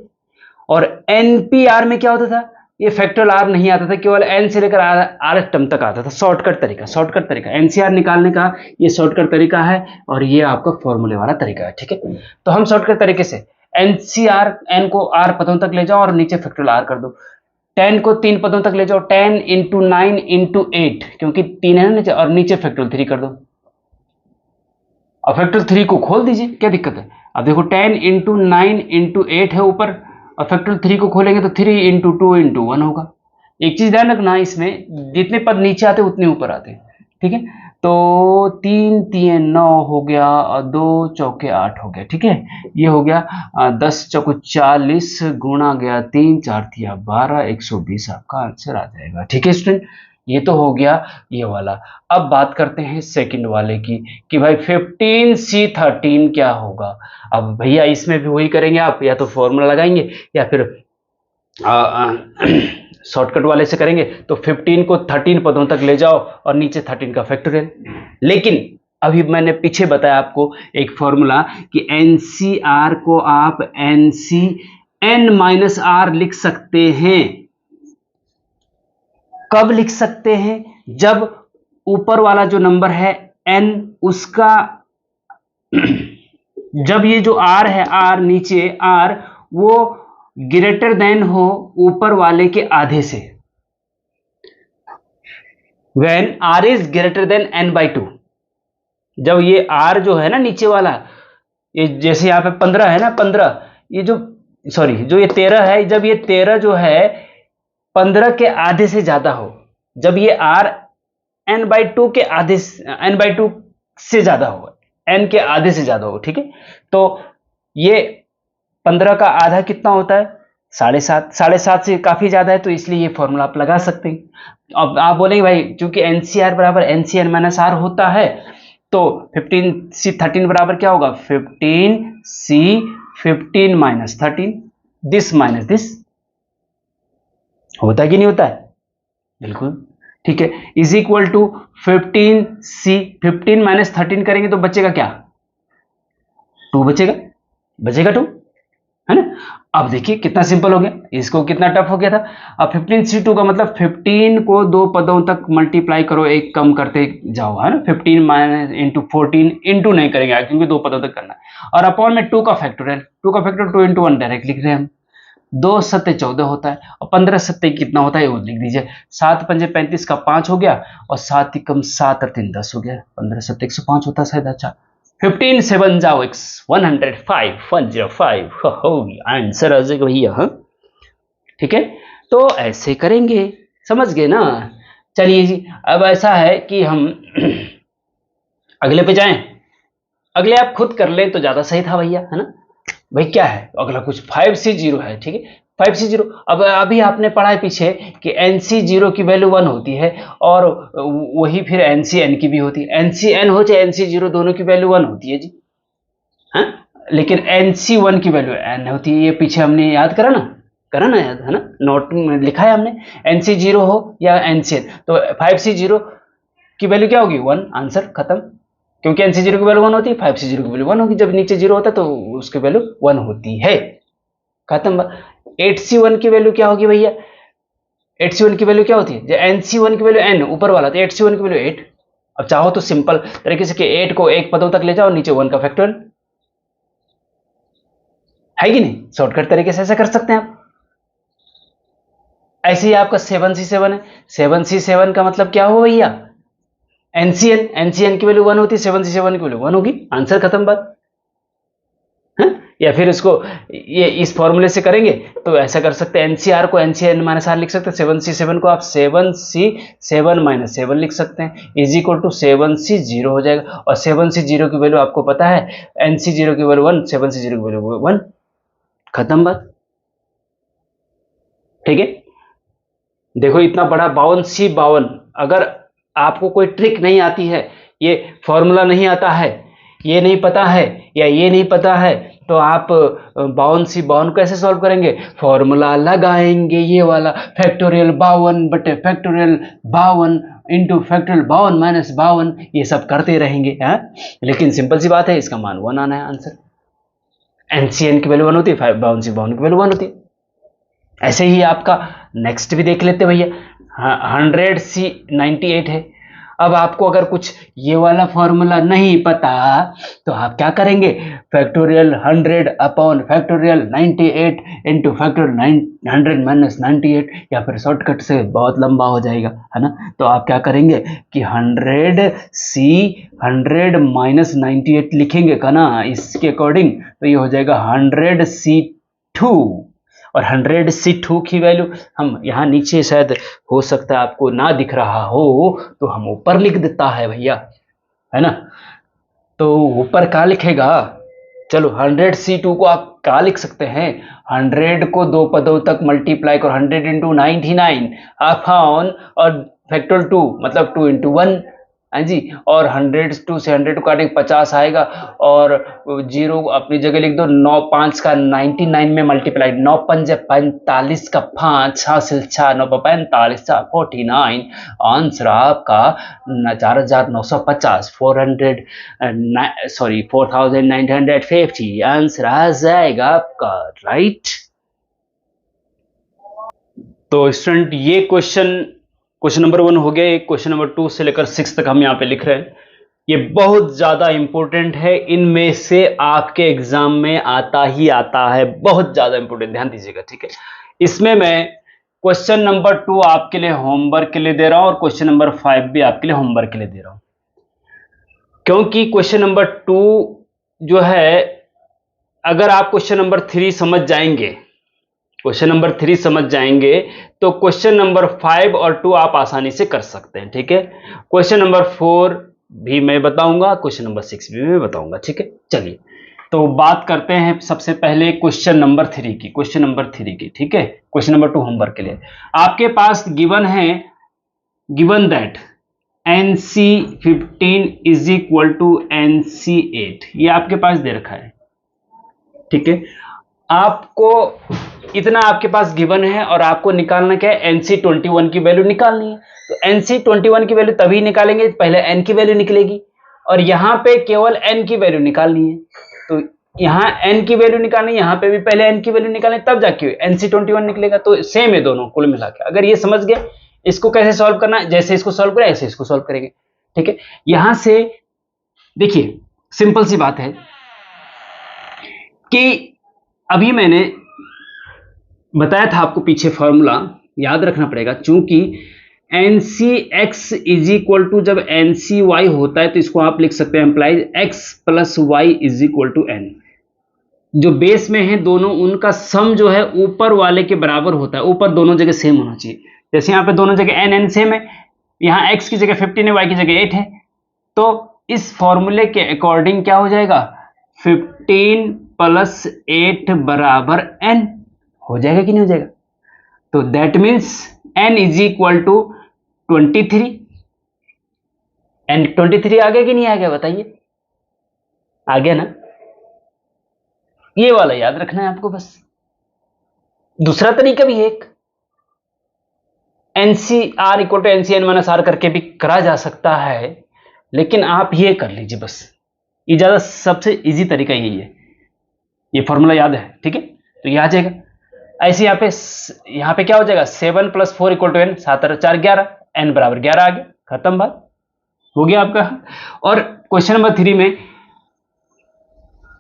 और NPR में क्या होता था? ये फैक्टोरियल r नहीं आता था, केवल n से लेकर rth टर्म तक आता था। शॉर्टकट तरीका, शॉर्टकट तरीका NCR निकालने का ये शॉर्टकट तरीका है, और ये आपका फॉर्मूले वाला तरीका है, ठीक है। तो हम शॉर्टकट तरीके से एनसीआर, एन को आर पदों तक ले जाओ और नीचे फैक्टोरियल आर कर दो। 10 को 3 पदों तक ले जाओ, 10 इंटू 9 इंटू 8, क्योंकि 3 है ना नीचे, और नीचे फैक्टोरियल 3 कर दो। अब फैक्टोरियल 3 को खोल दीजिए, क्या दिक्कत है। अब देखो 10 इंटू 9 इंटू 8 है ऊपर, और फैक्टोरियल 3 को खोलेंगे तो 3 इंटू 2 इंटू 1 होगा। एक चीज ध्यान रखना, इसमें जितने पद नीचे आते उतने ऊपर आते हैं, ठीक है। तो 3 3 9 हो गया और 2 चौके 8 हो गया, ठीक है। ये हो गया 10 चौको 40 गुणा गया 3 4 थिया 12, 120 आपका आंसर आ जाएगा, ठीक है स्टूडेंट। ये तो हो गया ये वाला। अब बात करते हैं सेकंड वाले की कि भाई 15C13 क्या होगा। अब भैया इसमें भी वही करेंगे आप, या तो फॉर्मूला लगाएंगे या फिर शॉर्टकट वाले से करेंगे। तो 15 को 13 पदों तक ले जाओ और नीचे 13 का फैक्टोरियल। लेकिन अभी मैंने पीछे बताया आपको एक फॉर्मूला कि एनसीआर को आप एनसीएन माइनस आर लिख सकते हैं। कब लिख सकते हैं? जब ऊपर वाला जो नंबर है एन, उसका जब ये जो आर है, आर नीचे आर, वो ग्रेटर देन हो ऊपर वाले के आधे से। When r is greater than n/2, जब ये r जो है ना नीचे वाला, ये जैसे यहां पे 15 है ना, 15, ये जो सॉरी जो ये 13 है, जब ये 13 जो है 15 के आधे से ज्यादा हो, जब ये r n/2 के आधे, n/2 से ज्यादा हो, n के आधे से ज्यादा हो, ठीक है। तो ये 15 का आधा कितना होता है? 7.5, 7.5 से काफी ज्यादा है, तो इसलिए ये फॉर्मूला आप लगा सकते हैं। अब आप बोलेंगे भाई क्योंकि एनसीआर बराबर एनसीएन माइनस आर होता है, तो 15C13 बराबर क्या होगा? 15C15 minus 13, this minus this, होता है कि नहीं होता है? बिल्कुल, ठीक है। Is equal to 15C15 minus 13 करेंगे तो बचेगा क्या? 2 बचेगा 2, है ना। अब देखिए कितना सिंपल हो गया, इसको कितना टफ हो गया था। अब 15C2 का मतलब 15 को 2 पदों तक मल्टीप्लाई करो, एक कम करते जाओ, है ना। 15 माइनस इंटू 14 इंटू नहीं करेंगे क्योंकि 2 पदों तक करना है, और अपॉन में 2 का फैक्टोरियल, 2 का फैक्टोरियल 2 इंटू 1 डायरेक्ट लिख रहे हैं हम। 2 सत्ते 14 होता है, और 15 सत्ते कितना होता है वो लिख दीजिए। 7 पंजे 35 का 5 हो गया, और 7 कम 7 और 3 10 हो गया। 15 सत्ते 105 होता है शायद। अच्छा, 15 7 जाओ 105, 105 हो आंसर आ जाएगा भैया, हाँ ठीक है। तो ऐसे करेंगे, समझ गए ना। चलिए जी, अब ऐसा है कि हम अगले पे जाएं। अगले आप खुद कर लें तो ज्यादा सही था भैया, है ना। भाई क्या है अगला? कुछ 5C0 है, ठीक है। 5C0, अब अभी आपने पढ़ा है पीछे कि NC0 की वैल्यू 1 होती है, और वही फिर NCN की भी होती है। NCN हो चाहे NC0, दोनों की वैल्यू 1 होती है जी, हाँ। लेकिन NC1 की वैल्यू N होती है, ये पीछे हमने याद करा ना याद, है ना, नोट में लिखा है हमने। NC0 हो या NCN, तो 5C0 की वैल्यू क्या होगी? 1, आंसर खत्म। क्योंकि NC0 की वैल्यू 1 होती है, 5C0 की वैल्यू 1 होगी। जब नीचे 0 होता है तो उसकी वैल्यू 1 होती है, खत्म। 8C1 की वैल्यू क्या होगी भैया? 8C1 की वैल्यू क्या होती है? NC1 की वैल्यू n ऊपर वाला, तो 8C1 की वैल्यू 8। अब चाहो तो सिंपल तरीके से कि 8 को 1 पदों तक ले जाओ, नीचे 1 का फैक्टोरियल, है कि नहीं। शॉर्टकट तरीके से ऐसा कर सकते हैं आप। ऐसे ही आपका 7C7 है। 7C7 का मतलब क्या हो भैया? NCN की वैल्यू 1 होती है, 7C7 की वैल्यू 1 होगी, आंसर खत्म बात, है। या फिर इसको ये इस फॉर्मूले से करेंगे तो ऐसा कर सकते हैं, NCR को NCN माइनस आर लिख सकते हैं, 7C7 को आप 7C7 माइनस 7 लिख सकते हैं, इज इक्वल टू 7C0 हो जाएगा। और 7C0 की वैल्यू आपको पता है, NC0 की वैल्यू 1, 7C0 की वैल्यू 1, खत्म बात, ठीक है। देखो इतना बड़ा 52C52, अगर आपको कोई ट्रिक नहीं आती है, ये फॉर्मूला नहीं आता है, ये नहीं पता है या ये नहीं पता है, तो आप 52C52 कैसे सॉल्व करेंगे? फॉर्मूला लगाएंगे, ये वाला फैक्टोरियल 52 बटे फैक्टोरियल 52 इंटू फैक्टोरियल 52 माइनस 52, ये सब करते रहेंगे, है। लेकिन सिंपल सी बात है, इसका मान 1 आना है आंसर। NCN की वैल्यू 1 होती है, 52C52 की वैल्यू 1 होती है। ऐसे ही आपका नेक्स्ट भी देख लेते भैया। 100C98 है, अब आपको अगर कुछ ये वाला फॉर्मूला नहीं पता तो आप क्या करेंगे, factorial 100 upon factorial 98 into factorial 100 minus 98, या फिर शॉर्टकट से बहुत लंबा हो जाएगा, है ना। तो आप क्या करेंगे कि 100 माइनस 98 लिखेंगे का ना, इसके अकॉर्डिंग तो ये हो जाएगा 100C2, और 100C2 की वैल्यू हम यहाँ नीचे शायद हो सकता है आपको ना दिख रहा हो तो हम ऊपर लिख देता है भैया, है ना। तो ऊपर क्या लिखेगा, चलो 100C2 को आप क्या लिख सकते हैं, 100 को दो पदों तक मल्टीप्लाई करो, 100 इंटू 99 अपॉन और फैक्टोरियल 2 मतलब 2 इंटू 1, हाँ जी, और 100 से 100 काटेंगे 50 आएगा, और 0 अपनी जगह लिख दो, 9 5 का 99 में मल्टीप्लाई, 9 पंजे 45 का 5 हासिल 6 9 45 49, आंसर आपका 4950 4950 आंसर आ जाएगा आपका, राइट। तो स्टूडेंट ये क्वेश्चन नंबर 1 हो गया। क्वेश्चन नंबर 2 से लेकर 6 तक हम यहाँ पे लिख रहे हैं। ये बहुत ज्यादा इंपॉर्टेंट है, इनमें से आपके एग्जाम में आता ही आता है, बहुत ज्यादा इंपॉर्टेंट, ध्यान दीजिएगा, ठीक है। इसमें मैं क्वेश्चन नंबर 2 आपके लिए होमवर्क के लिए दे रहा हूं और क्वेश्चन नंबर 5 भी आपके लिए होमवर्क के लिए दे रहा हूं, क्योंकि क्वेश्चन नंबर 2 जो है, अगर आप क्वेश्चन नंबर 3 समझ जाएंगे, तो क्वेश्चन नंबर 5 और 2 आप आसानी से कर सकते हैं, ठीक है। क्वेश्चन नंबर 4 भी मैं बताऊंगा, क्वेश्चन नंबर 6 भी मैं बताऊंगा, ठीक है। चलिए तो बात करते हैं सबसे पहले क्वेश्चन नंबर 3 की, ठीक है। क्वेश्चन नंबर 2 होमवर्क के लिए आपके पास given that NC15 is equal to NC8, ये आपके पास दे रखा है, ठीक है। आपको इतना आपके पास गिवन है और आपको निकालना क्या है, NC21 की वैल्यू निकालनी है। तो NC21 की वैल्यू तभी निकालेंगे पहले n की वैल्यू निकलेगी, और यहां पे केवल n की वैल्यू निकालनी है। तो यहां n की वैल्यू निकालनी, यहां पे भी पहले n की वैल्यू निकालनी, तब जाके NC21 निकलेगा। तो सेम है दोनों कुल मिला के। अगर ये समझ गए इसको कैसे सॉल्व करना है, जैसे इसको सॉल्व करें ऐसे इसको सॉल्व करेंगे, ठीक है। यहां से देखिए सिंपल सी बात है कि अभी मैंने बताया था आपको, पीछे फॉर्मूला याद रखना पड़ेगा, चूंकि NCX इज इक्वल टू जब NCY होता है तो इसको आप लिख सकते हैं implies X plus Y is equal to N। जो बेस में है दोनों, उनका सम जो है ऊपर वाले के बराबर होता है, ऊपर दोनों जगह सेम होना चाहिए। जैसे यहाँ पे दोनों जगह N सेम है, यहाँ X की जगह 15 है, Y की जगह 8 है, तो इस फॉर्मूले के अकॉर्डिंग क्या हो जाएगा, 15 प्लस 8 बराबर N हो जाएगा कि नहीं हो जाएगा। तो that means N is equal to 23। N 23 आ गया कि नहीं आ गया, बताइए, आ गया ना। ये वाला याद रखना है आपको बस। दूसरा तरीका भी है एक, NCR equal to NCN minus R करके भी करा जा सकता है, लेकिन आप ये कर लीजिए बस, ये ज्यादा सबसे इजी तरीका यही है। ये फॉर्मूला याद है, ठीक है, तो ये आ जाएगा। ऐसे यहाँ पे क्या हो जाएगा, 7 प्लस 4 इक्वल टू N, 7 और 4 11, N बराबर 11 आ गया, खत्म बात, हो गया आपका। और क्वेश्चन नंबर 3 में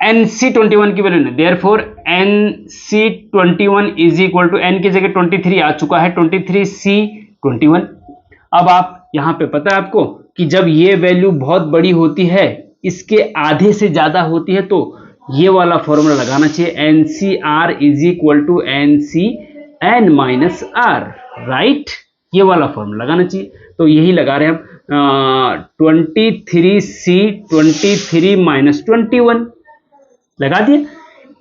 NC21 की वैल्यू नहीं, therefore NC21 is equal to N की जगह 23 आ चुका है, 23C21। अब आप यहाँ पे पता है आपको कि जब ये वैल्यू बहुत बड़ी होती है, इसके आधे से ज्यादा होती है, तो ये वाला फॉर्मूला लगाना चाहिए, NCR is equal to NCN minus R, right. ये वाला फॉर्मूला लगाना चाहिए, तो यही लगा रहे हैं हम, 23C23 माइनस 21 लगा दिए,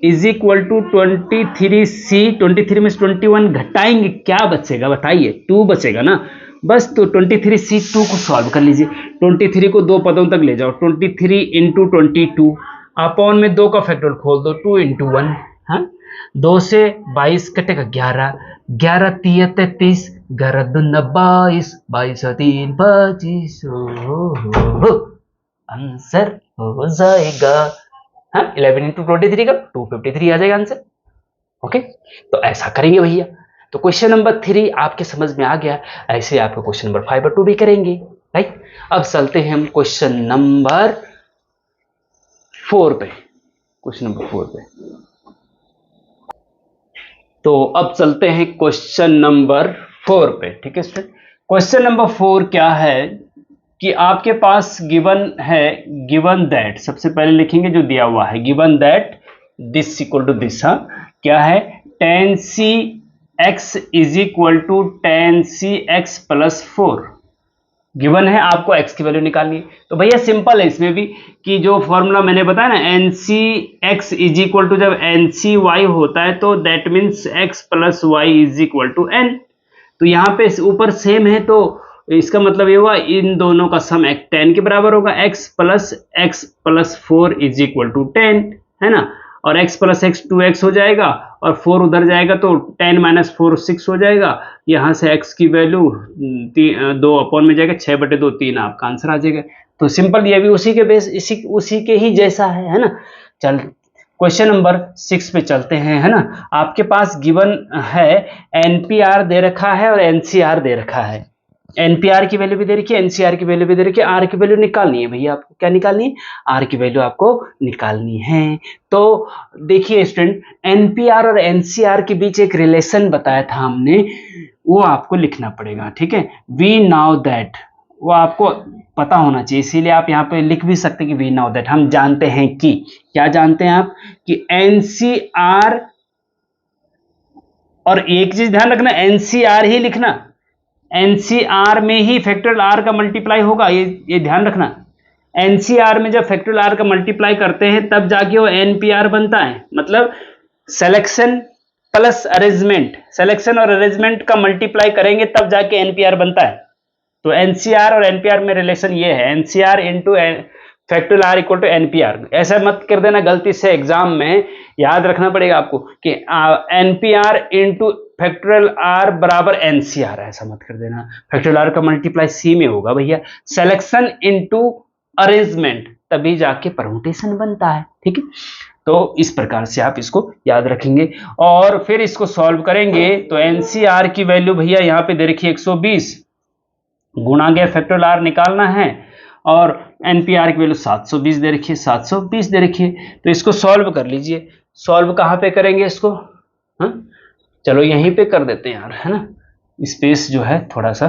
इज इक्वल टू 23C, 23 में 21 घटाएंगे, क्या बचेगा बताइए, 2 बचेगा ना, बस। तो 23C2 को सॉल्व कर लीजिए, 23 को दो पदों तक ले जाओ, 23 इंटू 22 अपॉन में 2 का फैक्टोरियल खोल दो, 2 इंटू 1, हाँ, 2 से 22 कटेगा 11, 11 3 33, 11 2 22, 22 3 25, आंसर हो जाएगा, हाँ, 11 इंटू 23 का 253 आ जाएगा आंसर। ओके, तो ऐसा करेंगे भैया। तो क्वेश्चन नंबर 3 आपके समझ में आ गया, ऐसे आपको क्वेश्चन नंबर 5 और 2 भी करेंगे, राइट। अब चलते हैं हम क्वेश्चन नंबर 4 पे। क्वेश्चन नंबर 4 पे तो अब चलते हैं क्वेश्चन नंबर 4 पे। ठीक है स्टूडेंट, क्वेश्चन नंबर 4 क्या है कि आपके पास गिवन है, गिवन दैट, सबसे पहले लिखेंगे जो दिया हुआ है, given that this equal to this. हाँ, क्या है, tan c x is equal to tan c x plus 4 given है, आपको x की वैल्यू निकालनी है। तो भैया सिंपल है इसमें भी कि जो फॉर्मूला मैंने बताया ना, N C X is equal to, जब एन सी वाई होता है तो that means x plus Y is equal to n। तो यहाँ पे ऊपर सेम है तो इसका मतलब ये हुआ इन दोनों का सम 10 के बराबर होगा, x plus 4 is equal to 10, है ना। और x प्लस एक्स 2x हो जाएगा और 4 उधर जाएगा तो 10 माइनस 4 6 हो जाएगा। यहाँ से x की वैल्यू 2 अपॉन में जाएगा, 6/2 3, आपका आंसर आ जाएगा। तो सिंपल, ये भी उसी के बेस, उसी के ही जैसा है ना। चल क्वेश्चन नंबर 6 पे चलते हैं, है ना। आपके पास गिवन है एनपीआर दे रखा है और एनसीआर दे रखा है। एनपीआर की वैल्यू भी दे रखी है, एनसीआर की वैल्यू भी दे रखी है, आर की वैल्यू निकालनी है भैया आपको। क्या निकालनी है, आर की वैल्यू आपको निकालनी है। तो देखिए स्टूडेंट, एनपीआर और एनसीआर के बीच एक रिलेशन बताया था हमने, वो आपको लिखना पड़ेगा। ठीक है, वी नाउ दैट, वो आपको पता होना चाहिए, इसीलिए आप यहाँ पे लिख भी सकते हैं कि वी नाउ दैट, हम जानते हैं कि, क्या जानते हैं आप, कि एनसीआर, और एक चीज ध्यान रखना, एनसीआर ही लिखना, एनसीआर में ही फैक्टोरियल आर का मल्टीप्लाई होगा, ये ध्यान रखना। एनसीआर में जब फैक्टोरियल आर का मल्टीप्लाई करते हैं तब जाके वो एनपीआर बनता है, मतलब सिलेक्शन प्लस अरेंजमेंट, सिलेक्शन और अरेंजमेंट का मल्टीप्लाई करेंगे तब जाके एनपीआर बनता है। तो एनसीआर और एनपीआर में रिलेशन ये है, NCR into factorial R equal to NPR. ऐसा मत कर देना गलती से, एग्जाम में याद रखना पड़ेगा आपको कि एनपीआर इंटू फैक्टोरियल आर बराबर एनसीआर, ऐसा मत कर देना। फैक्टोरियल आर का मल्टीप्लाई सी में होगा भैया, सिलेक्शन इंटू अरेंजमेंट, तभी जाके परमुटेशन बनता है। ठीक है, तो इस प्रकार से आप इसको याद रखेंगे और फिर इसको सॉल्व करेंगे। तो एनसीआर की वैल्यू भैया यहाँ पे दे रखी 120, गुणा के फैक्टोरियल आर निकालना है, और एनपीआर की वैल्यू 720 दे रखी है, 720 दे रखी है। तो इसको सॉल्व कर लीजिए। सॉल्व कहाँ पे करेंगे इसको, हाँ चलो यहीं पे कर देते हैं यार, है ना, स्पेस जो है थोड़ा सा।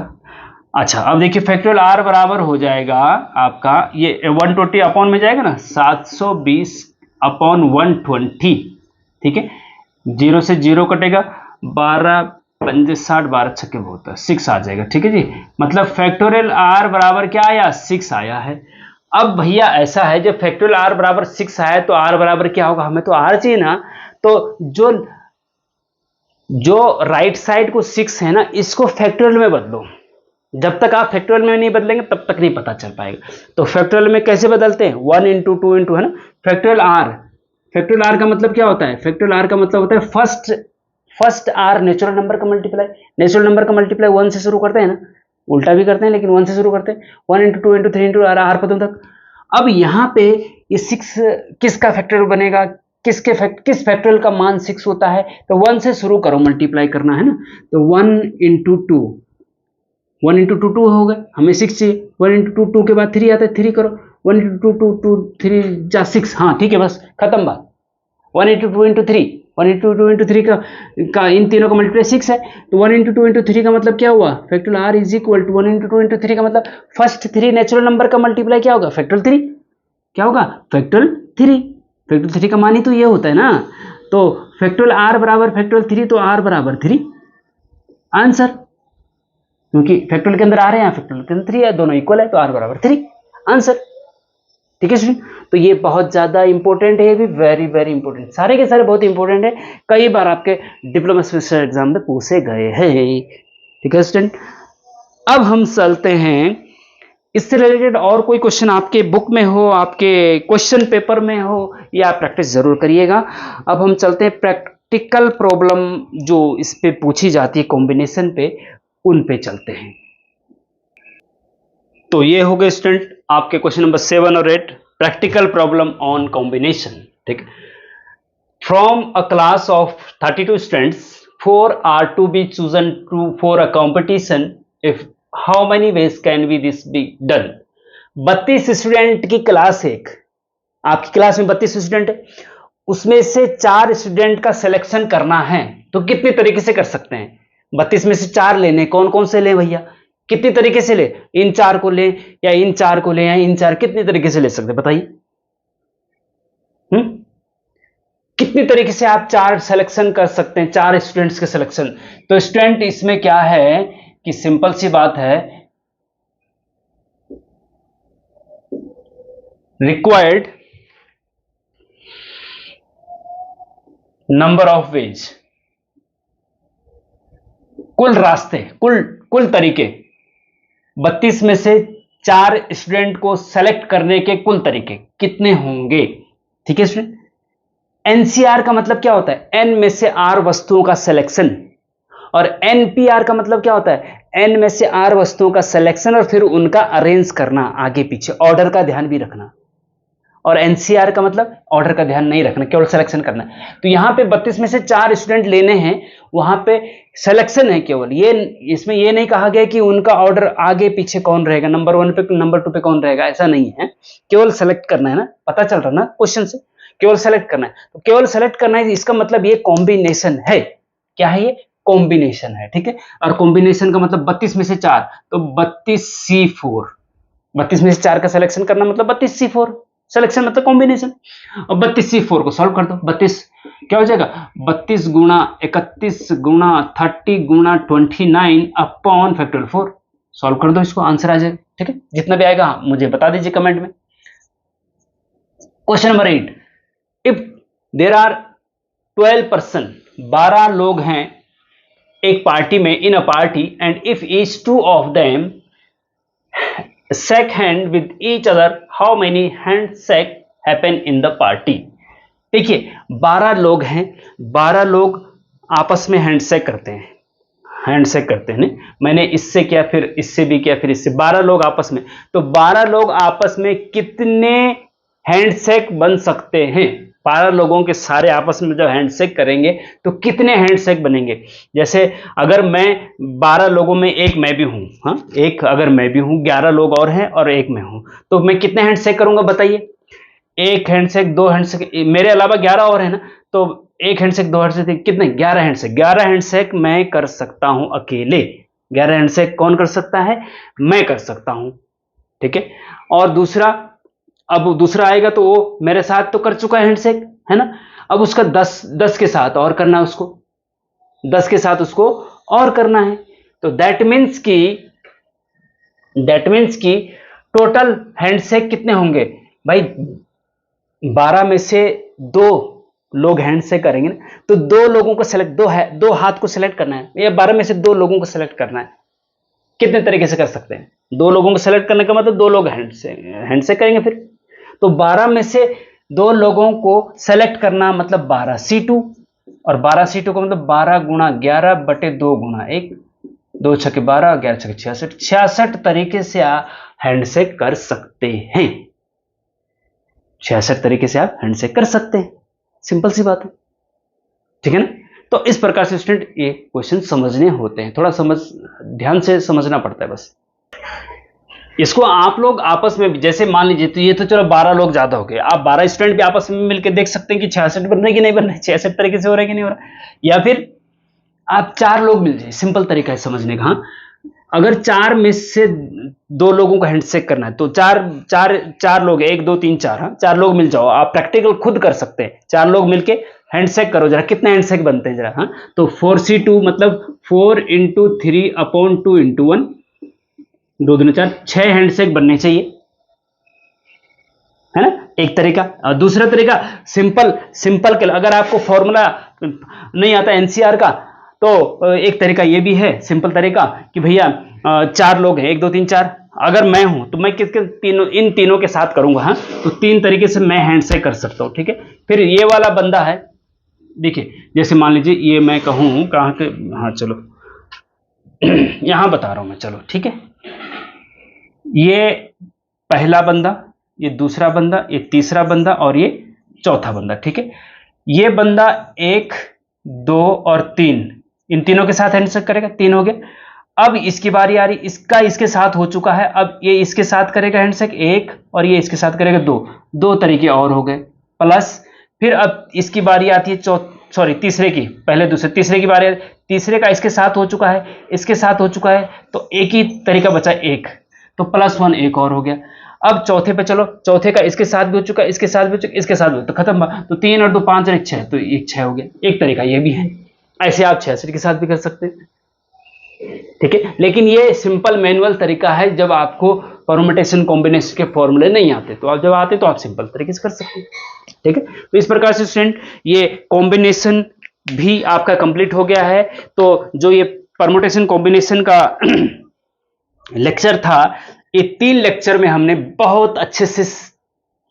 अच्छा, अब देखिए फैक्टोरियल आर बराबर हो जाएगा आपका, ये 120 अपॉन में जाएगा ना, 720 अपॉन 120। ठीक है, 0 से 0 कटेगा, 12 पंजे 60, 12 छक्के बहुत है, 6 आ जाएगा। ठीक है जी, मतलब फैक्टोरियल आर बराबर क्या आया, 6 आया है। अब भैया ऐसा है, जब फैक्टोरियल आर बराबर 6 आया तो आर बराबर क्या होगा, हमें तो आर चाहिए ना। तो जो राइट साइड को 6 है ना, इसको फैक्टोरियल में बदलो। जब तक आप फैक्टोरियल में नहीं बदलेंगे तब तक नहीं पता चल पाएगा। तो फैक्टोरियल में कैसे बदलते हैं, 1 इंटू 2 इंटू, है ना, फैक्टोरियल आर। फैक्टोरियल आर का मतलब क्या होता है, फैक्टोरियल आर का मतलब होता है फर्स्ट आर नेचुरल नंबर का मल्टीप्लाई। नेचुरल नंबर का मल्टीप्लाई 1 से शुरू करते हैं ना, उल्टा भी करते हैं लेकिन 1 से शुरू करते हैं, 1 इंटू 2 इंटू 3 इंटू आर पदों तक। अब यहाँ पे ये 6 किसका फैक्टोरियल बनेगा, किस फैक्टोरियल का मान 6 होता है, तो 1 से शुरू करो मल्टीप्लाई करना, है ना। तो 1 इंटू 2, 1 इंटू 2 2 हो गए, हमें 6 चाहिए, 1 इंटू 2 2 के बाद 3 आता है, 3 करो, 1 इंटू 2 2 2 3 जा 6, हाँ ठीक है, बस खत्म बात। 1 इंटू 2 इंटू 3, 1 इंटू 2 इंटू 3 का इन तीनों का मल्टीप्लाई 6 है। तो 1 इंटू 2 इंटू 3 का मतलब क्या हुआ, factorial R is equal to 1 into 2 into 3 का मतलब फर्स्ट 3 नेचुरल नंबर का मल्टीप्लाई क्या होगा, फैक्टोरियल 3। क्या होगा, फैक्टोरियल 3। फैक्टोरियल 3 का मान ही तो ये होता है ना। तो फैक्टोरियल आर बराबर फैक्टोरियल 3, तो आर बराबर 3 आंसर, क्योंकि फैक्टोरियल के अंदर आ रहे हैं, फैक्टोरियल के अंदर 3 है, दोनों इक्वल है, तो आर बराबर 3 आंसर। ठीक है स्टूडेंट, तो ये बहुत ज्यादा इंपॉर्टेंट है, ये भी वेरी वेरी इंपॉर्टेंट, सारे के सारे बहुत इंपॉर्टेंट है, कई बार आपके डिप्लोमा सेमेस्टर एग्जाम में पूछे गए हैं। ठीक है स्टूडेंट, अब हम चलते हैं, इससे रिलेटेड और कोई क्वेश्चन आपके बुक में हो, आपके क्वेश्चन पेपर में हो, या आप प्रैक्टिस जरूर करिएगा। अब हम चलते हैं प्रैक्टिकल प्रॉब्लम जो इस पे पूछी जाती है कॉम्बिनेशन पे, उन पे चलते हैं। तो ये हो गए स्टूडेंट आपके क्वेश्चन नंबर 7 और 8, प्रैक्टिकल प्रॉब्लम ऑन कॉम्बिनेशन। ठीक, from a class of 32 students 4 are to be chosen to for a competition if how many ways can be this be done? 32 student की क्लास, एक आपकी class में 32 student है, उसमें से 4 student का selection करना है, तो कितने तरीके से कर सकते हैं? 32 में से 4 लेने, कौन कौन से ले भैया? कितनी तरीके से ले? इन 4 को ले या इन 4 को ले या इन 4, कितनी तरीके से ले सकते हैं बताइए? कितनी तरीके से आप 4 सिलेक्शन कर सकते हैं, 4 स्टूडेंट्स के सिलेक्शन? तो स्टूडेंट इसमें क्या है कि सिंपल सी बात है, रिक्वायर्ड नंबर ऑफ वेज, कुल रास्ते, कुल तरीके, 32 में से 4 स्टूडेंट को सेलेक्ट करने के कुल तरीके कितने होंगे? ठीक है स्टूडेंट, एनसीआर का मतलब क्या होता है? एन में से आर वस्तुओं का सिलेक्शन, और एनपीआर का मतलब क्या होता है? एन में से आर वस्तुओं का सिलेक्शन और फिर उनका अरेंज करना, आगे पीछे ऑर्डर का ध्यान भी रखना। और एनसीआर का मतलब ऑर्डर का ध्यान नहीं रखना, केवल सिलेक्शन करना। तो यहां पे 32 में से 4 स्टूडेंट लेने हैं, वहां पे सिलेक्शन है केवल, ये इसमें ये नहीं कहा गया कि उनका ऑर्डर आगे पीछे कौन रहेगा, नंबर 1 पे नंबर 2 पे कौन रहेगा, ऐसा नहीं है, केवल सेलेक्ट करना है ना, पता चल रहा ना क्वेश्चन से, केवल सेलेक्ट करना है। तो केवल सेलेक्ट करना है, इसका मतलब ये कॉम्बिनेशन है। क्या है ये? कॉम्बिनेशन है, ठीक है। और कॉम्बिनेशन का मतलब 32 में से 4, तो 32C4, 32 में से 4 का सिलेक्शन करना मतलब 32C4 सिलेक्शन, मतलब कॉम्बिनेशन। और 32C4 को सॉल्व कर दो, 32 क्या हो जाएगा? 32 गुणा 31 गुणा 30 गुणा 29 अपॉन फैक्टोरियल 4, सॉल्व कर दो इसको, आंसर आ जाएगा, ठीक है। जितना भी आएगा मुझे बता दीजिए कमेंट में। Question number 8, if there are 12 person, 12 लोग हैं एक पार्टी में, in a party, and if each 2 of them shake hand with each other, how many handshake happen in the party? देखिए 12 लोग हैं, 12 लोग आपस में हैंडशेक करते हैं, हैंडशेक करते हैं, नहीं मैंने इससे किया, फिर इससे भी किया, फिर इससे, 12 लोग आपस में, तो 12 लोग आपस में कितने हैंडशेक बन सकते हैं? 12 लोगों के सारे आपस में जब हैंडशेक करेंगे तो कितने हैंडशेक बनेंगे? जैसे अगर मैं 12 लोगों में एक मैं भी हूं, हाँ एक अगर मैं भी हूं, 11 लोग और हैं और एक मैं हूं, तो मैं कितने हैंडशेक करूंगा बताइए? एक हैंडशेक, 2 हैंडशेक, मेरे अलावा 11 और है ना, तो एक हैंडशेक, 2 हैंडशेक, कितने? 11 हैंडशेक। 11 हैंडशेक मैं कर सकता हूं अकेले, 11 हैंडशेक कौन कर सकता है? मैं कर सकता हूं, ठीक है। और दूसरा, अब दूसरा आएगा तो वो मेरे साथ तो कर चुका है हैंडशेक, है ना, अब उसका 10 के साथ और करना है उसको, 10 के साथ उसको और करना है, तो दैट मीन्स की टोटल हैंडशेक कितने होंगे भाई? 12 में से 2 लोग हैंडशेक करेंगे ना, तो 2 लोगों को सेलेक्ट, दो हाथ को सेलेक्ट करना है, या 12 में से 2 लोगों को सेलेक्ट करना है, कितने तरीके से कर सकते हैं? 2 लोगों को सेलेक्ट करने का मतलब 2 लोग हैंडशेक करेंगे, फिर तो 12 में से 2 लोगों को सेलेक्ट करना मतलब 12C2, और 12C2 का मतलब 12 गुणा 11 बटे 2 गुणा 1, 2 छके 12, 11 छके 66, 66 तरीके से आप हैंडशेक कर सकते हैं, 66 तरीके से आप हैंडशेक कर सकते हैं, सिंपल सी बात है, ठीक है ना। तो इस प्रकार से स्टूडेंट ये क्वेश्चन समझने होते हैं, थोड़ा ध्यान से समझना पड़ता है बस। इसको आप लोग आपस में, जैसे मान लीजिए, तो ये तो चलो 12 लोग ज्यादा हो गए, आप 12 स्टूडेंट भी आपस में मिलकर देख सकते हैं कि 66 बन रहे कि नहीं बन रहे, 66 तरीके से हो रहा है कि नहीं हो रहा, या फिर आप 4 लोग मिल जाए, सिंपल तरीका है समझने का। हाँ, अगर 4 में से 2 लोगों को हैंडशेक करना है, तो चार लोग, 1 2 3 4, हाँ 4 लोग मिल जाओ, आप प्रैक्टिकल खुद कर सकते हैं, 4 लोग मिलके हैंडशेक करो जरा, कितने हैंडशेक बनते हैं जरा। हाँ, तो 4C2 मतलब 4 × 3 अपॉन 2 × 1, 2 दूनी 4, 6 हैंडशेक बनने चाहिए, है ना, एक तरीका। और दूसरा तरीका सिंपल के, अगर आपको फॉर्मूला नहीं आता एनसीआर का, तो एक तरीका ये भी है, सिंपल तरीका, कि भैया 4 लोग हैं, 1 2 3 4, अगर मैं हूं तो मैं इन तीनों के साथ करूंगा। हाँ, तो 3 तरीके से मैं हैंडशेक कर सकता हूं, ठीक है। फिर ये वाला बंदा है, देखिए जैसे मान लीजिए ये मैं कहूं कहां के, हाँ चलो यहां बता रहा हूं मैं, चलो ठीक है, ये पहला बंदा, ये दूसरा बंदा, ये तीसरा बंदा और ये चौथा बंदा, ठीक है। ये बंदा 1 2 और 3, इन तीनों के साथ हैंडशेक करेगा, 3 हो गए। अब इसकी बारी आ रही, इसका इसके साथ हो चुका है, अब ये इसके साथ करेगा हैंडशेक एक, और ये इसके साथ करेगा दो, दो तरीके और हो गए। प्लस फिर अब इसकी बारी आती है तीसरे की, पहले दूसरे तीसरे की बारी, तीसरे का इसके साथ हो चुका है, इसके साथ हो चुका है, तो एक ही तरीका बचा एक, तो +1 एक और हो गया। अब चौथे पे चलो, चौथे का इसके साथ भी हो चुका है, इसके साथ भी हो चुका है, इसके साथ भी, तो खत्म। तो 3 और 2 5 और 1 6, तो एक 6 हो गया। एक तरीका ये भी है, ऐसे आप 66 के साथ भी कर सकते हैं, ठीक है। लेकिन ये सिंपल मैनुअल तरीका है जब आपको परमुटेशन कॉम्बिनेशन के फॉर्मूले नहीं आते, तो आप जब आते तो आप सिंपल तरीके से कर सकते हैं, ठीक है। तो इस प्रकार से स्टूडेंट ये कॉम्बिनेशन भी आपका कंप्लीट हो गया है। तो जो ये परमुटेशन कॉम्बिनेशन का लेक्चर था, ये 3 लेक्चर में हमने बहुत अच्छे से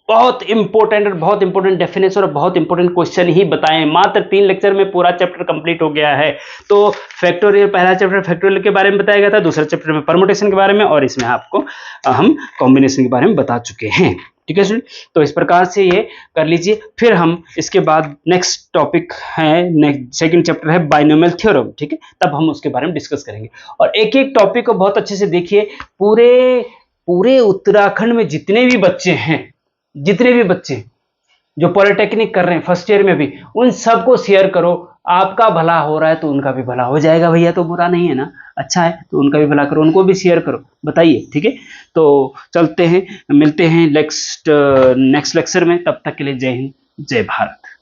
बहुत इंपॉर्टेंट डेफिनेशन और बहुत इंपॉर्टेंट क्वेश्चन ही बताए। मात्र 3 लेक्चर में पूरा चैप्टर कंप्लीट हो गया है। तो फैक्टोरियल, पहला चैप्टर फैक्टोरियल के बारे में बताया गया था, दूसरा चैप्टर में परमुटेशन के बारे में, और इसमें आपको हम कॉम्बिनेशन के बारे में बता चुके हैं, ठीक है स्टूडेंट। तो इस प्रकार से ये कर लीजिए। फिर हम इसके बाद नेक्स्ट टॉपिक है, सेकंड चैप्टर है बाइनोमियल थ्योरम, ठीक है, तब हम उसके बारे में डिस्कस करेंगे। और एक एक टॉपिक को बहुत अच्छे से देखिए। पूरे उत्तराखंड में जितने भी बच्चे जो पॉलिटेक्निक कर रहे हैं फर्स्ट ईयर में भी, उन सबको शेयर करो। आपका भला हो रहा है तो उनका भी भला हो जाएगा भैया, तो बुरा नहीं है ना, अच्छा है, तो उनका भी भला करो, उनको भी शेयर करो, बताइए, ठीक है। तो चलते हैं, मिलते हैं नेक्स्ट लेक्चर में, तब तक के लिए जय हिंद, जय भारत।